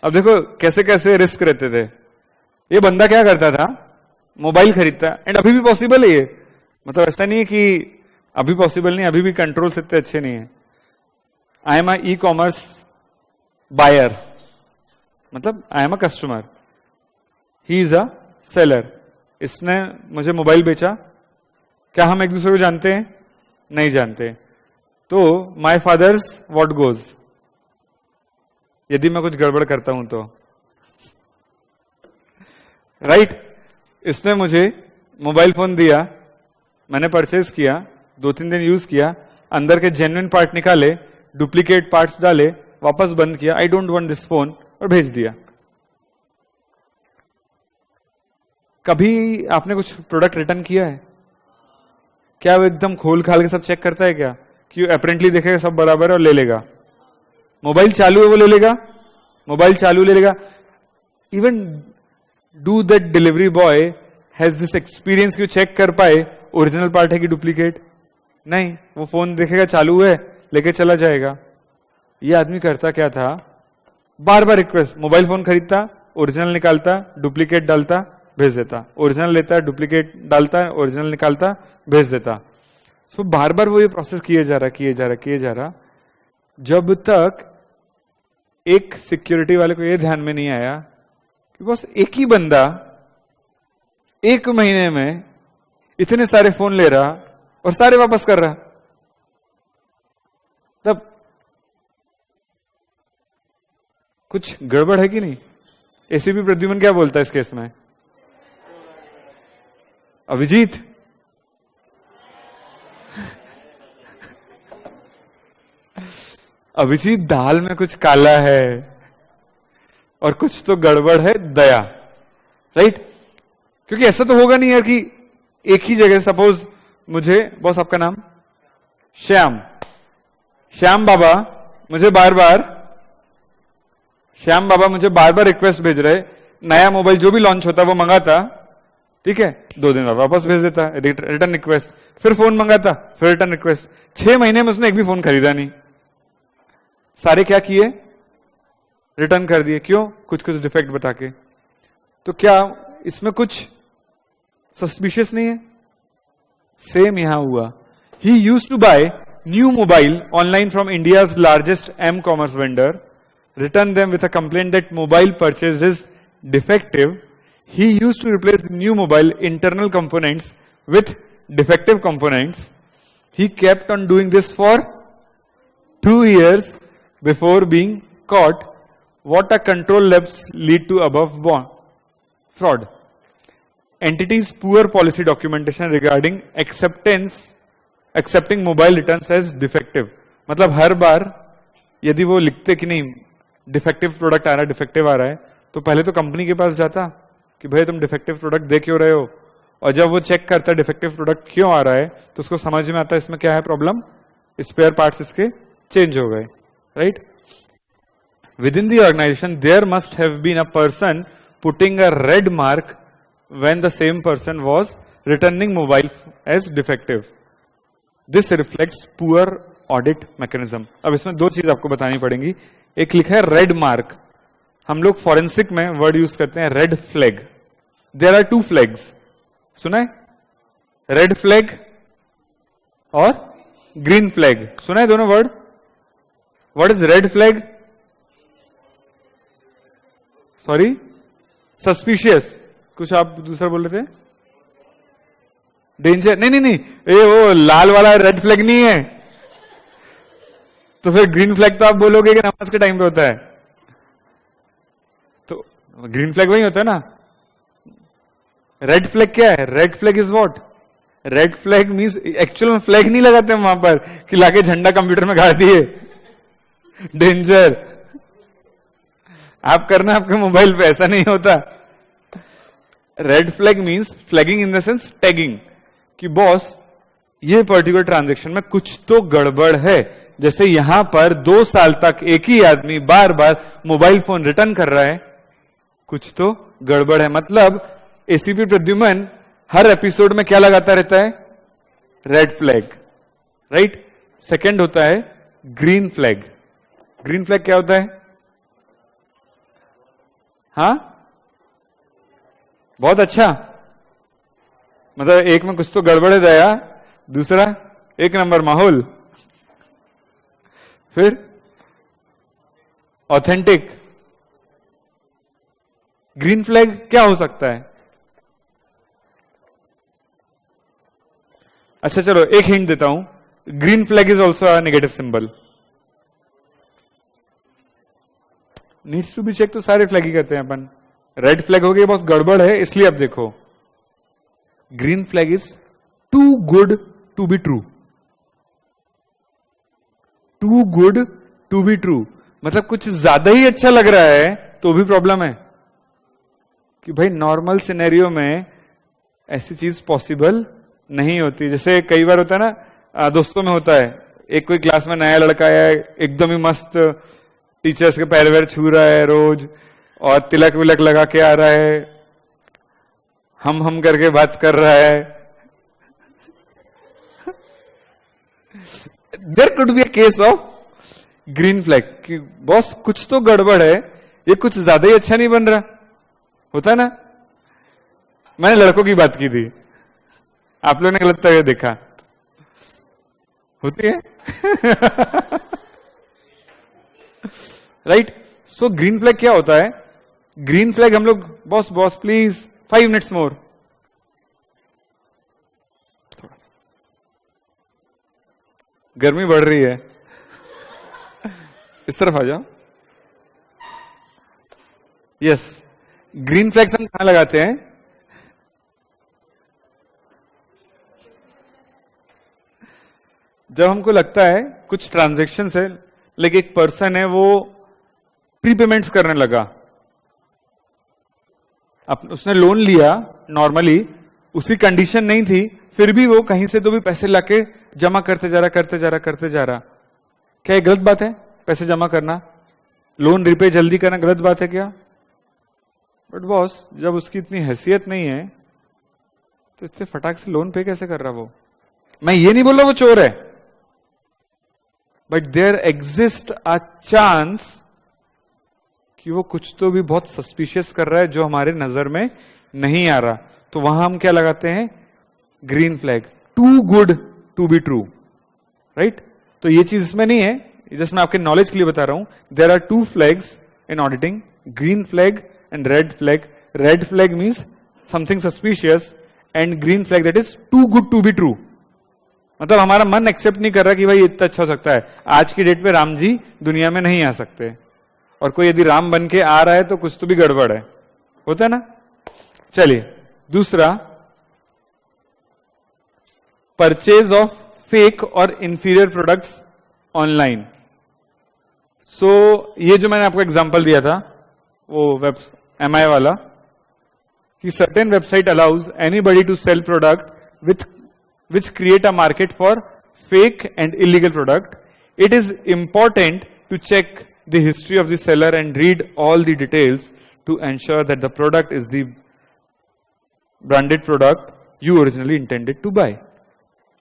अब देखो कैसे कैसे रिस्क रहते थे। ये बंदा क्या करता था, मोबाइल खरीदता, एंड अभी भी पॉसिबल है ये, मतलब ऐसा नहीं है कि अभी पॉसिबल नहीं, अभी भी कंट्रोल्स इतने अच्छे नहीं है। I am e commerce buyer, मतलब I am a customer, he is a seller, इसने मुझे मोबाइल बेचा, क्या हम एक दूसरे को जानते हैं? नहीं जानते। तो माई फादर्स व्हाट गोज, यदि मैं कुछ गड़बड़ करता हूं तो, राइट? इसने मुझे मोबाइल फोन दिया, मैंने परचेज किया, 2-3 दिन यूज किया, अंदर के जेन्युइन पार्ट निकाले, डुप्लीकेट पार्ट्स डाले, वापस बंद किया, I don't want this phone, और भेज दिया। कभी आपने कुछ प्रोडक्ट रिटर्न किया है? क्या वो एकदम खोल खाल के सब चेक करता है क्या कि अपेरेंटली देखेगा सब बराबर है और ले लेगा? मोबाइल चालू है वो ले लेगा, मोबाइल चालू ले लेगा। Even do that delivery boy has this experience कि चेक कर पाए ओरिजिनल पार्ट है कि डुप्लीकेट? नहीं, वो फोन देखेगा चालू है, लेके चला जाएगा। ये आदमी करता क्या था, बार बार रिक्वेस्ट, मोबाइल फोन खरीदता, ओरिजिनल निकालता, डुप्लीकेट डालता, भेज देता, ओरिजिनल लेता, डुप्लीकेट डालता, ओरिजिनल निकालता, भेज देता। सो बार बार वो ये प्रोसेस किए जा रहा, जब तक एक सिक्योरिटी वाले को ये ध्यान में नहीं आया कि बस एक ही बंदा 1 महीने में इतने सारे फोन ले रहा और सारे वापस कर रहा। तब कुछ गड़बड़ है कि नहीं? एसीपी प्रद्युमन क्या बोलता है इस केस में? अभिजीत, अभिजीत दाल में कुछ काला है और कुछ तो गड़बड़ है, दया, राइट? क्योंकि ऐसा तो होगा नहीं यार कि एक ही जगह, सपोज मुझे, बॉस आपका नाम श्याम, श्याम बाबा मुझे बार बार रिक्वेस्ट भेज रहे, नया मोबाइल जो भी लॉन्च होता वो मंगाता, ठीक है, 2 दिन बाद वापस भेज देता रिटर्न रिक्वेस्ट, फिर फोन मंगाता, फिर रिटर्न रिक्वेस्ट। 6 महीने में उसने एक भी फोन खरीदा नहीं। सारे क्या किए? रिटर्न कर दिए। क्यों? कुछ कुछ डिफेक्ट बता के। तो क्या इसमें कुछ सस्पिशियस नहीं है? सेम यहां हुआ। He used to buy new mobile online from India's largest m commerce vendor, return them with a complaint that mobile purchase is defective. He used to replace the new mobile internal components with defective components. He kept on doing this for 2 years before being caught. What a control lapse lead to above fraud. Entities poor policy documentation regarding accepting mobile returns as defective. मतलब हर बार यदि वो लिखते कि नहीं defective product आ रहा है, defective आ रहा है, तो पहले तो कंपनी के पास जाता कि भाई तुम डिफेक्टिव प्रोडक्ट दे क्यों रहे हो, और जब वो चेक करता है डिफेक्टिव प्रोडक्ट क्यों आ रहा है तो उसको समझ में आता है इसमें क्या है प्रॉब्लम, स्पेयर पार्ट्स इसके चेंज हो गए, right? Within the organization there must have been a person putting a red mark when the same person was returning mobile as defective. This reflects poor audit mechanism. अब इसमें 2 चीज आपको बतानी पड़ेंगी. एक लिखा है रेड मार्क, हम लोग फॉरेंसिक में वर्ड यूज करते हैं red flag. There are 2 flags, सुना है? रेड फ्लैग और ग्रीन फ्लैग, सुना है दोनों word? What is red flag? Sorry, suspicious. कुछ आप दूसरा बोल रहे थे? डेंजर. नहीं, ये वो लाल वाला रेड फ्लैग नहीं है. तो फिर ग्रीन फ्लैग तो आप बोलोगे कि नमाज के टाइम पे होता है. तो ग्रीन फ्लैग वही होता है ना. रेड फ्लैग क्या है? Red flag is what? Red flag means actual में फ्लैग नहीं लगाते हम वहां पर कि लाके झंडा कंप्यूटर में गाड़ दिए. डेंजर. आप करना आपके मोबाइल पे, ऐसा नहीं होता. Red flag means flagging in the sense tagging, कि बॉस ये पर्टिकुलर ट्रांजैक्शन में कुछ तो गड़बड़ है. जैसे यहां पर 2 साल तक एक ही आदमी बार बार मोबाइल फोन रिटर्न कर रहा है, कुछ तो गड़बड़ है. मतलब एसीपी प्रद्युमन हर एपिसोड में क्या लगाता रहता है? Red flag, right? सेकंड होता है ग्रीन फ्लैग. ग्रीन फ्लैग क्या होता है? हाँ, बहुत अच्छा. मतलब एक में कुछ तो गड़बड़ है दया, दूसरा 1 नंबर माहौल, फिर ऑथेंटिक. ग्रीन फ्लैग क्या हो सकता है? अच्छा चलो एक हिंट देता हूं, green flag is also a negative symbol. Needs to be check तो सारे फ्लैग ही करते हैं अपन। रेड फ्लैग हो गई, बहुत गड़बड़ है, इसलिए अब देखो green flag is too good to be true. Too good to be true मतलब कुछ ज्यादा ही अच्छा लग रहा है तो भी प्रॉब्लम है कि भाई नॉर्मल सिनेरियो में ऐसी चीज पॉसिबल नहीं होती। जैसे कई बार होता है ना, दोस्तों में होता है, एक कोई क्लास में नया लड़का आया है, एकदम ही मस्त टीचर्स के पैर वैर छू रहा है रोज, और तिलक विलक लगा के आ रहा है, हम करके बात कर रहा है। There could be a case of green flag कि बॉस कुछ तो गड़बड़ है, ये कुछ ज्यादा ही अच्छा नहीं बन रहा। होता है ना, मैंने लड़कों की बात की थी, आप लोगों ने गलत तरह देखा। होती है राइट। सो ग्रीन फ्लैग क्या होता है? ग्रीन फ्लैग हम लोग boss boss please 5 minutes more, थोड़ा सा गर्मी बढ़ रही है, इस तरफ आ जाओ। यस, ग्रीन फ्लैग्स हम कहां लगाते हैं? जब हमको लगता है कुछ ट्रांजैक्शन है, लेकिन एक पर्सन है वो प्रीपेमेंट्स करने लगा, उसने लोन लिया, नॉर्मली उसी कंडीशन नहीं थी, फिर भी वो कहीं से तो भी पैसे लाके जमा करते जा रहा। क्या ये गलत बात है? पैसे जमा करना, लोन रिपे जल्दी करना गलत बात है क्या? बट बॉस जब उसकी इतनी हैसियत नहीं है तो इतने फटाक से लोन पे कैसे कर रहा वो? मैं ये नहीं बोल रहा वो चोर है, but there exist a chance कि वो कुछ तो भी बहुत सस्पिशियस कर रहा है जो हमारे नजर में नहीं आ रहा। तो वहां हम क्या लगाते हैं? Green flag, too good to be true, right. तो ये चीज इसमें नहीं है, जस्ट मैं आपके नॉलेज के लिए बता रहा हूं। There are 2 flags in auditing, green flag and red flag. Red flag means something suspicious and green flag that is too good to be true. मतलब हमारा मन एक्सेप्ट नहीं कर रहा कि भाई इतना अच्छा हो सकता है। आज की डेट पे राम जी दुनिया में नहीं आ सकते, और कोई यदि राम बन के आ रहा है तो कुछ तो भी गड़बड़ है। होता है ना। चलिए दूसरा, परचेज ऑफ फेक और इंफीरियर प्रोडक्ट्स ऑनलाइन। सो ये जो मैंने आपको एग्जांपल दिया था वो वेब MI वाला, कि certain website allows anybody to sell product with which create a market for fake and illegal product. It is important to check the history of the seller and read all the details to ensure that the product is the branded product you originally intended to buy.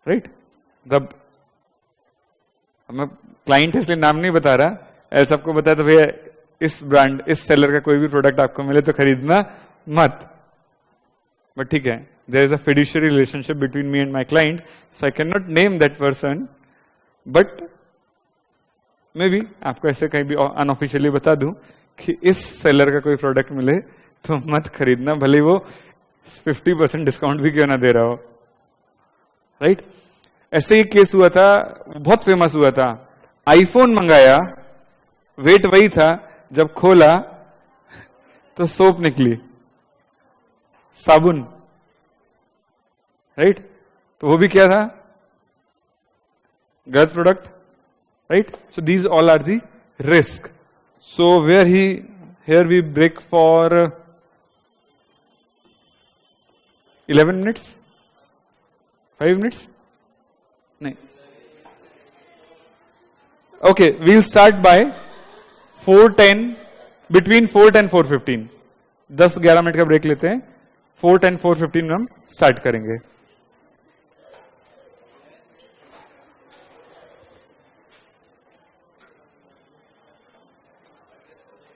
Right? मैं client है इसलिए नाम नहीं बता रहा, ऐसा सबको बताया तो भैया इस ब्रांड, इस सेलर का कोई भी प्रोडक्ट आपको मिले तो खरीदना मत। बट ठीक है, there is a fiduciary relationship between me and my client, so I cannot name that person, but maybe आपको ऐसे कहीं भी अनऑफिशियली बता दूं कि इस सेलर का कोई प्रोडक्ट मिले तो मत खरीदना, भले वो 50% डिस्काउंट भी क्यों ना दे रहा हो। राइट। ऐसे ही केस हुआ था, बहुत फेमस हुआ था। आईफोन मंगाया, वेट वही था, जब खोला तो सोप निकली, साबुन। राइट। तो वो भी क्या था? गलत product. Right. So these all are the risk. So where here we break for 11 minutes, 5 minutes नहीं, okay, we'll start by 4:10, between 4:10 4:15, 10-11 minute का ब्रेक लेते हैं। 4:10 4:15 में हम स्टार्ट करेंगे।